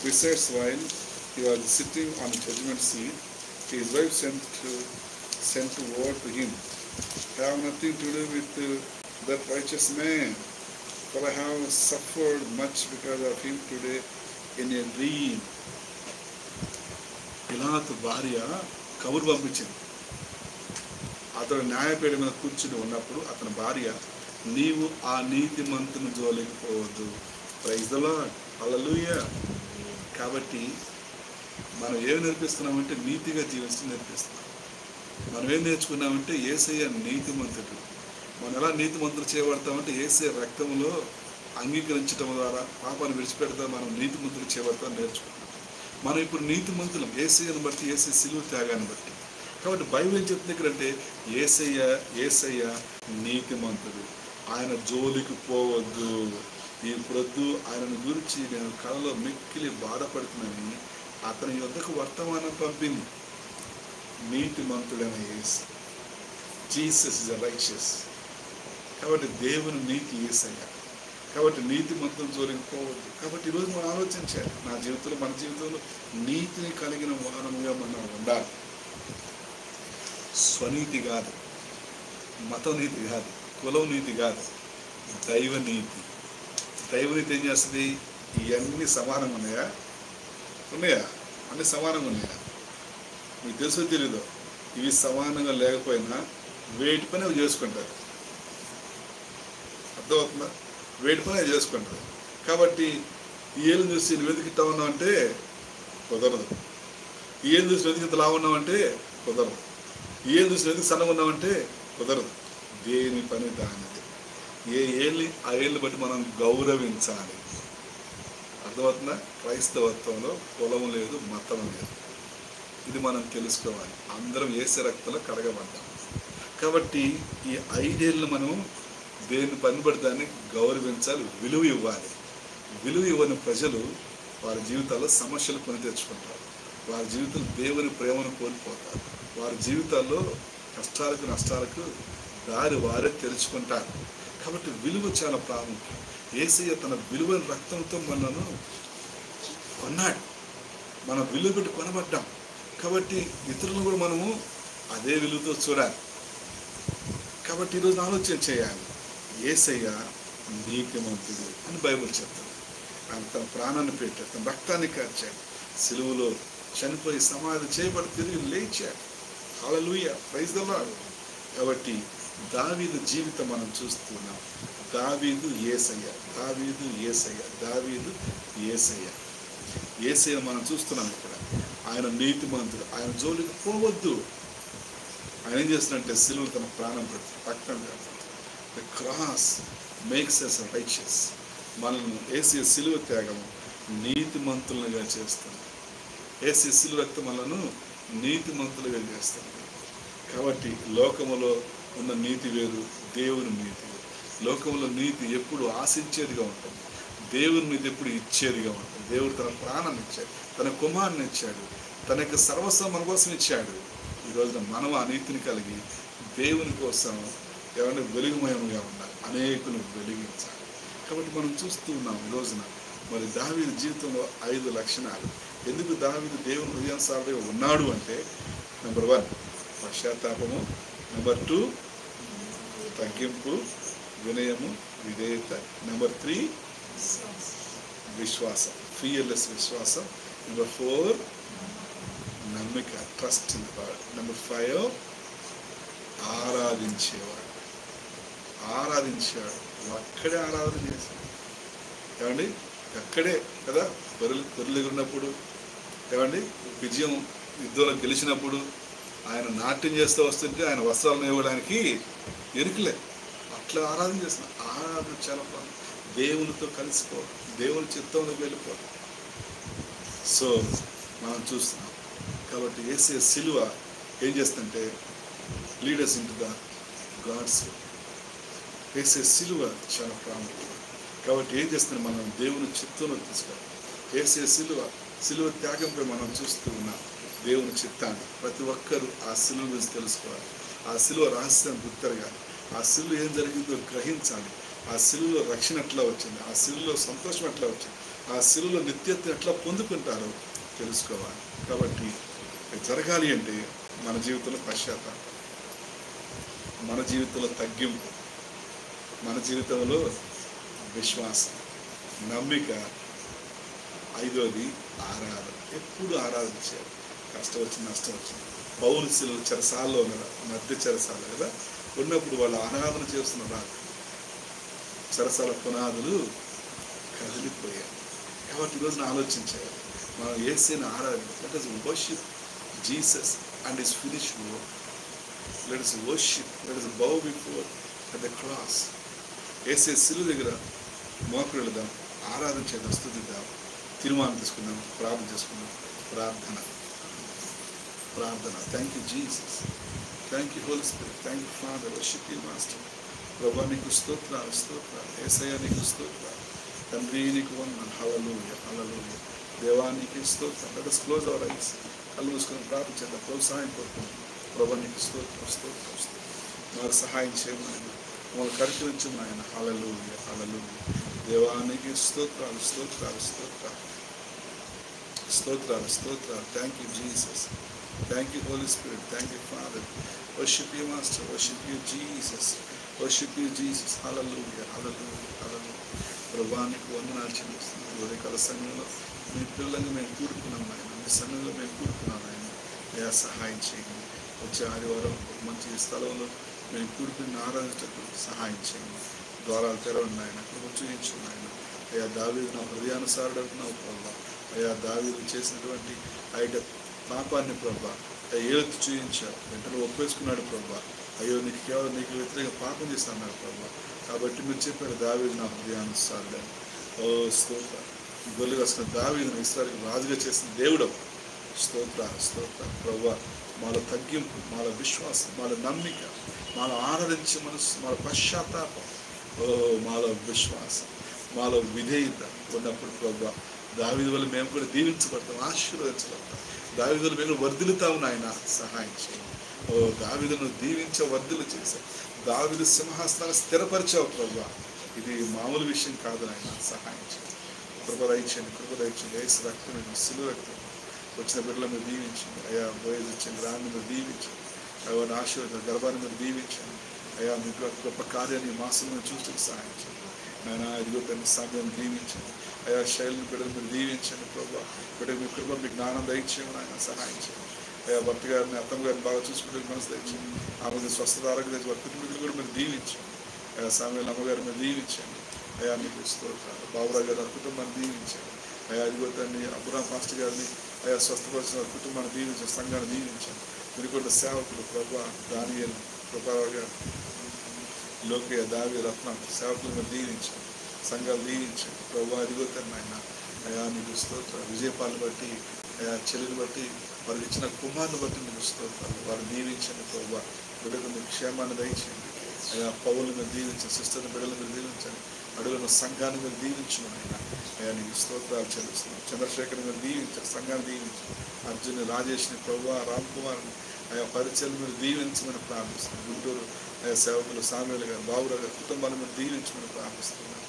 Speaker 1: Besides, while he was sitting on the judgment seat, his wife sent word to him, "Have nothing to do with that righteous man, for I have suffered much because of him today in a dream." పిలాతు భార్య కబురు పంపించింది. అతడు న్యాయపీఠ మీద కూర్చుని ఉన్నప్పుడు అతని భార్య, నీవు ఆ నీతిమంతుని జోలికి పోవద్దు. ప్రైజ్ ది లార్డ్, హల్లెలూయా. కాబట్టి మనం ఏం నేర్పిస్తున్నామంటే నీతిగా జీవించడం నేర్పిస్తున్నాం. మనం ఏం నేర్చుకున్నామంటే యేసయ్య నీతిమంతుడు. మనం ఎలా నీతిమంతులు చేయబడతామంటే యేసయ్య రక్తంలో అంగీకరించడం ద్వారా పాపాన్ని విడిచిపెడతా మనం నీతిమంతులు చేయబడతాం నేర్చుకున్నాం. మనం ఇప్పుడు నీతిమంతులం యేసయ్యను బట్టి, యేసయ్య సిలువ త్యాగాన్ని బట్టి. కాబట్టి బైబిల్ ఏం చెప్తుంది ఇక్కడంటే యేసయ్య నీతిమంతుడు, ఆయన జోలికి పోవద్దు. ఈ ప్రొద్దు ఆయనను గురించి నేను కలలో మిక్కిలి బాధపడుతున్నానని అతని యొద్దకు వర్తమానం పంపింది. నీతిమంతుడైన యేసు, జీసస్ ఇస్ రైచియస్. కాబట్టి దేవుని నీతి యేసయ్య. కాబట్టి నీతిమంతుల జోలికి పోవద్దు. కాబట్టి ఈరోజు మనం ఆలోచించాలి, నా జీవితంలో, మన జీవితంలో నీతిని కలిగిన వారముగా మనం ఉండాలి. స్వనీతి కాదు, మత నీతి కాదు, కులం నీతి కాదు, దైవ నీతి. దైవనీతి ఏం చేస్తుంది? ఇవన్నీ సమానంగా ఉన్నాయా? అన్నీ సమానంగా ఉన్నాయా? మీకు తెలుసో తెలీదో, ఇవి సమానంగా లేకపోయినా వేటి పని అవి చేసుకుంటారు. అర్థమవుతుందా? వేటి పని అవి చేసుకుంటారు. కాబట్టి ఈ ఏళ్ళు చూసి నువ్వు ఎందుకు ఇట్టా ఉన్నావు అంటే కుదరదు. ఈ ఏళ్ళు చూసి ఎందుకు ఇంత లావు ఉన్నావంటే కుదరదు. ఈ ఏళ్ళు చూసి ఎందుకు సన్నగా ఉన్నామంటే కుదరదు. దేని పని దానిది. ఏ ఏళ్ళని ఆ ఏళ్ళు బట్టి మనం గౌరవించాలి. అర్థమవుతుందా? క్రైస్తవత్వంలో కులం లేదు, మతం లేదు. ఇది మనం తెలుసుకోవాలి. అందరం యేసు రక్తంలో కడగబడ్డాం. కాబట్టి ఈ 5 ఏళ్ళు మనం దేని పని బట్టి దాన్ని గౌరవించాలి, విలువ ఇవ్వాలి. విలువ ఇవ్వని ప్రజలు వారి జీవితాల్లో సమస్యలు కొని తెచ్చుకుంటారు. వారి జీవితంలో దేవుని ప్రేమను కోల్పోతారు. వారి జీవితాల్లో కష్టాలకు నష్టాలకు దారి వారే తెలుసుకుంటారు. కాబట్టి విలువ చాలా ప్రాముఖ్యం. యేసయ్య తన విలువైన రక్తంతో మనను కొన్నాడు. మనం విలువ పెట్టి కొనబడ్డాం. కాబట్టి ఇతరులను కూడా మనము అదే విలువతో చూడాలి. కాబట్టి ఈరోజు ఆలోచన చేయాలి, యేసయ్య నీతిమంతుడు అని బైబిల్ చెప్తాడు. ఆయన తన ప్రాణాన్ని పెట్టాడు, తన రక్తాన్ని కార్చాడు, సిలువలో చనిపోయి సమాధి చేయబడి తిరిగి లేచాడు. హల్లెలూయా, ప్రైజ్ ది లార్డ్. కాబట్టి దావీదు జీవితం మనం చూస్తున్నాం. దావీదు యేసయ్య, దావీదు యేసయ్య, దావీదు యేసయ్య. యేసయ్య మనం చూస్తున్నాం ఇక్కడ. ఆయన నీతిమంతుడు, ఆయన జోలికి పోవద్దు. ఆయన ఏం చేస్తున్నట్టే సిలువ తన ప్రాణం పెడుతుంది, రక్తం పెడుతుంది. The cross makes us righteous. మనల్ని యేసయ్య సిలువ త్యాగము నీతిమంతులుగా చేస్తుంది. యేసయ్య సిలువ రక్తం మనలను నీతిమంతులుగా చేస్తుంది. కాబట్టి లోకములో ఉన్న నీతి వేరు, దేవుని నీతి వేరు. లోకంలో నీతి ఎప్పుడు ఆశించేదిగా ఉంటుంది, దేవుని నీతి ఎప్పుడు ఇచ్చేదిగా ఉంటుంది. దేవుడు తన ప్రాణాన్ని ఇచ్చాడు, తన కుమారుని ఇచ్చాడు, తన యొక్క సర్వస్వం మన కోసం ఇచ్చాడు. ఈ రోజున మనం ఆ నీతిని కలిగి దేవుని కోసం ఏమంటే వెలుగుమయంగా ఉండాలి, అనేకులు వెలిగించాలి. కాబట్టి మనం చూస్తూ ఉన్నాం ఈ రోజున మరి దావీదు జీవితంలో 5 లక్షణాలు. ఎందుకు దావీదు దేవుని హృదయానుసారుడిగా ఉన్నాడు అంటే, నెంబర్ 1 పశ్చాత్తాపము, నెంబర్ 2 తగ్గింపు, వినయము, విధేయత, నెంబర్ 3 విశ్వాసం, ఫియర్లెస్ విశ్వాసం, నెంబర్ 4 నమ్మిక, ట్రస్ట్ ఇన్ గాడ్, నెంబర్ 5 ఆరాధించేవాడు. అక్కడే ఆరాధన చేశాడు. ఏమండి అక్కడే కదా బరులు ఉన్నప్పుడు, ఏమండి విజయం యుద్ధంలో గెలిచినప్పుడు ఆయన నాట్యం చేస్తూ వస్తుంటే ఆయన వస్త్రాలను ఇవ్వడానికి ఎరుకలే, అట్లా ఆరాధన చేస్తున్నాడు. ఆరాధన చాలా దేవునితో కలిసిపోవడం, దేవుని చిత్తంలోకి వెళ్ళిపోవడం. సో మనం చూస్తున్నాం. కాబట్టి యేసు సిలువ ఏం చేస్తుంటే లీడర్స్ ఇంటు ద గాడ్స్. యేసు సిలువ చాలా ప్రాముఖ్యం. కాబట్టి ఏం చేస్తుంది, మనం దేవుని చిత్తంలో తీసుకోవాలి. యేసు సిలువ త్యాగంపై మనం చూస్తూ ఉన్నాం దేవుని చిత్తాన్ని. ప్రతి ఒక్కరూ ఆ సిలువ గురించి తెలుసుకోవాలి, ఆ సిలువ రహస్యాన్ని గుర్తెరగాలి, ఆ సిలువ ఏం జరిగిందో గ్రహించాలి, ఆ సిలువలో రక్షణ ఎట్లా వచ్చింది, ఆ సిలువలో సంతోషం ఎట్లా వచ్చింది, ఆ సిలువలో నిత్యత్వం ఎట్లా పొందుకుంటారో తెలుసుకోవాలి. కాబట్టి జరగాలి అంటే మన జీవితంలో పశ్చాత్తాపం, మన జీవితంలో తగ్గింపు, మన జీవితంలో విశ్వాసం, నమ్మిక, 5వది ఆరాధన. ఎప్పుడు ఆరాధించారు, కష్టం వచ్చింది నష్టం వచ్చింది. పౌలు శిలువ చెరసాల్లో ఉన్నారు, మధ్య చెరసాల కదా ఉన్నప్పుడు వాళ్ళు ఆరాధన చేస్తున్నారు. చెరసాల పునాదులు కదిలిపోయాయి. కాబట్టి ఈరోజున ఆలోచించారు, మనం యేసుని ఆరాధన. Let us worship Jesus and his finished work. Let us worship, let us bow before at the cross. యేసు శిలువ దగ్గర మోకరిల్లుదాం, ఆరాధన చేద్దాం, స్తుతిద్దాం, తీర్మానం తీసుకుందాం, ప్రార్థన చేసుకుందాం. ప్రార్థన. Thank you Jesus, thank you Holy Spirit, thank you father, worship you master. ప్రభా నీకు స్తోత్రాలు, యేసయ్య నీకు స్తోత్రాలు, తండ్రి నీకు వందనాలు. హల్లెలూయా, హల్లెలూయా. దేవా నీకు స్తోత్రం. Let us close our eyes. కళ్ళు మూసుకొని ప్రార్థన చేద్దాం. ప్రోత్సాహం కోరుకుంటున్నాం. ప్రభా నీకు స్తోత్రం. మాకు సహాయం చేయమని మమ్మల్ని కరికరించు నాయన. హల్లెలూయా, హల్లెలూయా. దేవా నీకు స్తోత్రాలు. Thank you Jesus, thank you Holy Spirit, thank you father. Worship you master, worship you Jesus, worship you Jesus. Hallelujah, hallelujah. ప్రభా నీకు వందనాలు చెల్లిస్తున్నాం. ఉదయకాల సమయంలో మీ పిల్లల్ని మేము కూడుకున్నాం ఆయన, మీ సమయంలో మేము కూడుకున్నాం ఆయన. అయ్యా సహాయం చేయండి. వచ్చే ఆదివారం ఒక మంచి స్థలంలో మేము కూడుకుని ఆరాధించటకు సహాయం చేయండి. ద్వారాలు తెరవండి ఆయన, కృప చూపించండి ఆయన. అయ్యా దావీదు నా హృదయానుసారుడు అంటున్నావు ప్రభా. అయ్యా దావీదు చేసినటువంటి ఆ యొక్క పాపాన్ని ప్రభా ఏలెత్తి చూపించావు, వెంటనే ఒప్పేసుకున్నాడు ప్రభా. అయ్యో నీకు కేవలం నీకు వ్యతిరేక పాపం చేస్తున్నాడు ప్రభా. కాబట్టి మీరు చెప్పారు దావీదు నా హృదయానుసారుడు. ఓ స్తోత్రం. గొల్లు కాసుకున్న దావీదును ఇశ్రాయేలుకు రాజుగా చేసిన దేవుడు. స్తోత్ర ప్రభా. మాలో తగ్గింపు, మాలో విశ్వాసం, మాలో నమ్మిక, మాలో ఆరాధించే మనసు, మాలో పశ్చాత్తాపం, మాలో విశ్వాసం, మాలో విధేయత ఉన్నప్పుడు ప్రభా దావీదు వల్ల మేము కూడా దీవించబడతాం, ఆశీర్వదించబడతాం. దావీదు వల్ల మేము వర్ధిల్లుతాము నాయన. సహాయం చేయండి. దావీదును దీవించే వర్ధిల్లు చేశావు. దావీదు సింహాసనాన్ని స్థిరపరిచావు ప్రభా. ఇది మామూలు విషయం కాదు నాయన. సహాయం చేయండి. కృప దయచేయండి. యేసు రక్తం, సిలువ రక్తం వచ్చిన బిడ్డల మీరు దీవించండి. అయ్యా బోయజ్ ఇచ్చిన రాన్ని మీరు దీవించండి. అయ్యా ఆశీర్వదించండి. గర్భాన్ని మీరు దీవించండి. అయ్యా మీకు గొప్ప కార్యాన్ని మాసం మీరు చూస్తూ సహాయం చేయండి. నాయన ఇదిగో తన సమయాన్ని దీవించండి. అయ్యా శైలిని బిడ్డలు మీరు దీవించండి ప్రభా. బిడ్డ మీ కృప మీకు జ్ఞానం దయచేయండి ఆయన. సహాయం చేయండి. అయ్యా భర్త గారిని అత్తమ్మ గారిని బాగా చూసుకుంటే మనసు దయచేయండి. ఆమె స్వస్థత ఆరోగ్యం తెచ్చి వారి కుటుంబీకులు కూడా మీరు దీవించండి. అయ్యా సమయాలు అమ్మగారు మీరు దీవించండి. అయ్యా మీకు స్తోత్రాలు. బాబురావు గారు వారి కుటుంబాన్ని దీవించండి. అయ్యా ఇదిగో తండ్రి అబ్రాం పాస్టర్ గారిని అయ్యా స్వస్థపరిచిన వారి కుటుంబాన్ని దీవించండి. సంఘాన్ని దీవించండి. వినుకొండ సేవకులు ప్రభా దానియేలు, ప్రభారావు గారు, లోకయ్య, దావి, రత్నం సేవకులు మీరు దీవించండి. సంఘాలు దీవించండి ప్రభా. ఇదిగో తండ్రి ఆయన. అయ్యా మీకు స్తోత్రాలు. విజయపాలను బట్టి అయా చెల్లిని బట్టి వారికి ఇచ్చిన కుమారుని బట్టి మీకు స్తోత్రాలు. వారు దీవించండి ప్రభావ. బిడ్డకు మీ క్షేమాన్ని దయచేయండి అయా. పౌరులు మీరు దీవించండి, సిస్టర్ని బిడ్డలు మీరు దీవించండి, అడుగున్న సంఘాన్ని మీరు దీవించమని ఆయన అయా నీకు స్తోత్రాలు చెల్లిస్తున్నాం. చంద్రశేఖర్ మీరు దీవించండి, సంఘాన్ని దీవించండి. అర్జున్, రాజేష్ని, ప్రభావ, రామ్ కుమార్ని ఆయా పరిచయాలు మీరు దీవించమని ప్రార్థిస్తున్నాం. గుంటూరు అయా సేవకులు సామ్యులు గారు, బాబురావు గారి కుటుంబాన్ని మీరు దీవించమని ప్రార్థిస్తున్నాం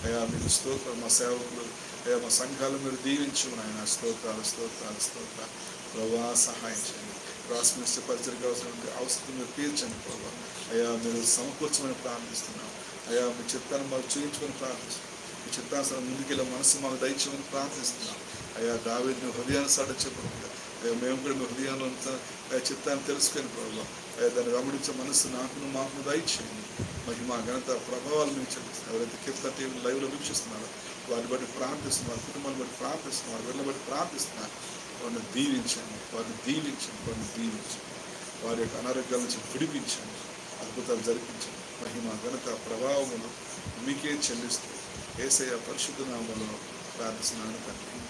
Speaker 1: అయా. మీకు స్తోత్రాలు. మా సేవకులు అయా మా సంఘాలు మీరు దీవించమని ఆయన స్తోత్రాలు స్తోత్రాలు స్తోత్రాలు. ప్రభా సహాయం చేయండి. రాష్ట్ర పరిచయకు అవసరమైన అవసరం మీరు తీర్చండి ప్రభావ. అయా మీరు సమకూర్చమని ప్రార్థిస్తున్నాం అయా. మీ చిత్తాన్ని మాకు చూపించమని ప్రార్థిస్తున్నాం. మీ చిత్తానుసారం ముందుకెళ్ళే మనసు మాకు దయచేయమని ప్రార్థిస్తున్నాం అయా. దావీదుని హృదయానుసారం చెప్పకుండా అయ్యా మేము కూడా మీ హృదయంలో చిత్తాన్ని తెలుసుకొని ప్రభావ అయ్యా దాన్ని వెంబడించే మనసు నాకును మాకు దయచేయండి. మహిమ ఘనత ప్రభావాలు మీకు చెల్లిస్తున్నాం. ఎవరైతే కీర్తన టీవీ లైవ్లో వీక్షిస్తున్నారో వారిని బట్టి ప్రార్థిస్తున్నారు, వారి కుటుంబాన్ని బట్టి ప్రార్థిస్తున్నారు, వారి వీళ్ళని బట్టి ప్రార్థిస్తున్నారు. వారిని దీవించండి, వారిని దీవించండి, వారిని దీవించండి. వారి యొక్క అనారోగ్యాల నుంచి విడిపించండి, అద్భుతాలు జరిపించండి. మహిమ ఘనత ప్రభావములు మీకే చెల్లిస్తూ యేసయ్య పరిశుద్ధ నామములో ప్రార్థిస్తున్నాను తండ్రి.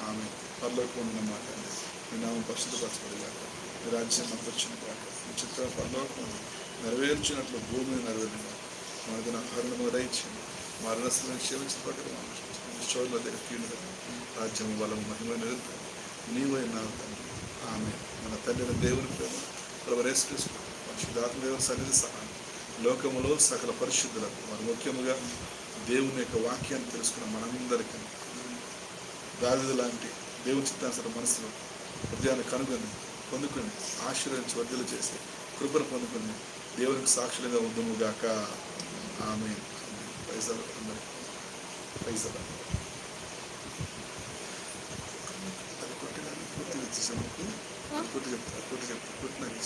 Speaker 1: ఆమె పరలోకమున్న మా తండ్రి, మీ నామం పరిశుద్ధపరచబడిగాక, మీ రాజ్యం వచ్చును కాక, మీ చిత్రం పరలోకమును నెరవేర్చినట్లు భూమిని నెరవేరిన మనకు ఆహారము దయచేయండి. మరణస్థలను క్షమించిన ప్రకారం చోట్ల దగ్గర రాజ్యం బలము మహిమ నిరంతరం నీవైనా తండ్రి. ఆమె మన తండ్రి దేవుని ప్రేమ ప్రభరేసుకృష్ణ పరిశుద్ధాత్మ దేవుని సన్నిధి సహాయం లోకములో సకల పరిశుద్ధులకు మరి ముఖ్యముగా దేవుని యొక్క వాక్యాన్ని తెలుసుకున్న మనందరికీ దావీదు లాంటి దేవుని చిత్తానుసార మనసులో హృదయాన్ని కనుగొని పొందుకొని ఆశీర్వదించి వర్ధలు చేసి కృపను పొందుకొని దేవునికి సాక్షులుగా ఉందుముగాక. ఆమె పైసలు అందరికీ పైసలు అది కొట్టిన పూర్తిగా ఇచ్చేసాము. కొట్టి చెప్తా నాకు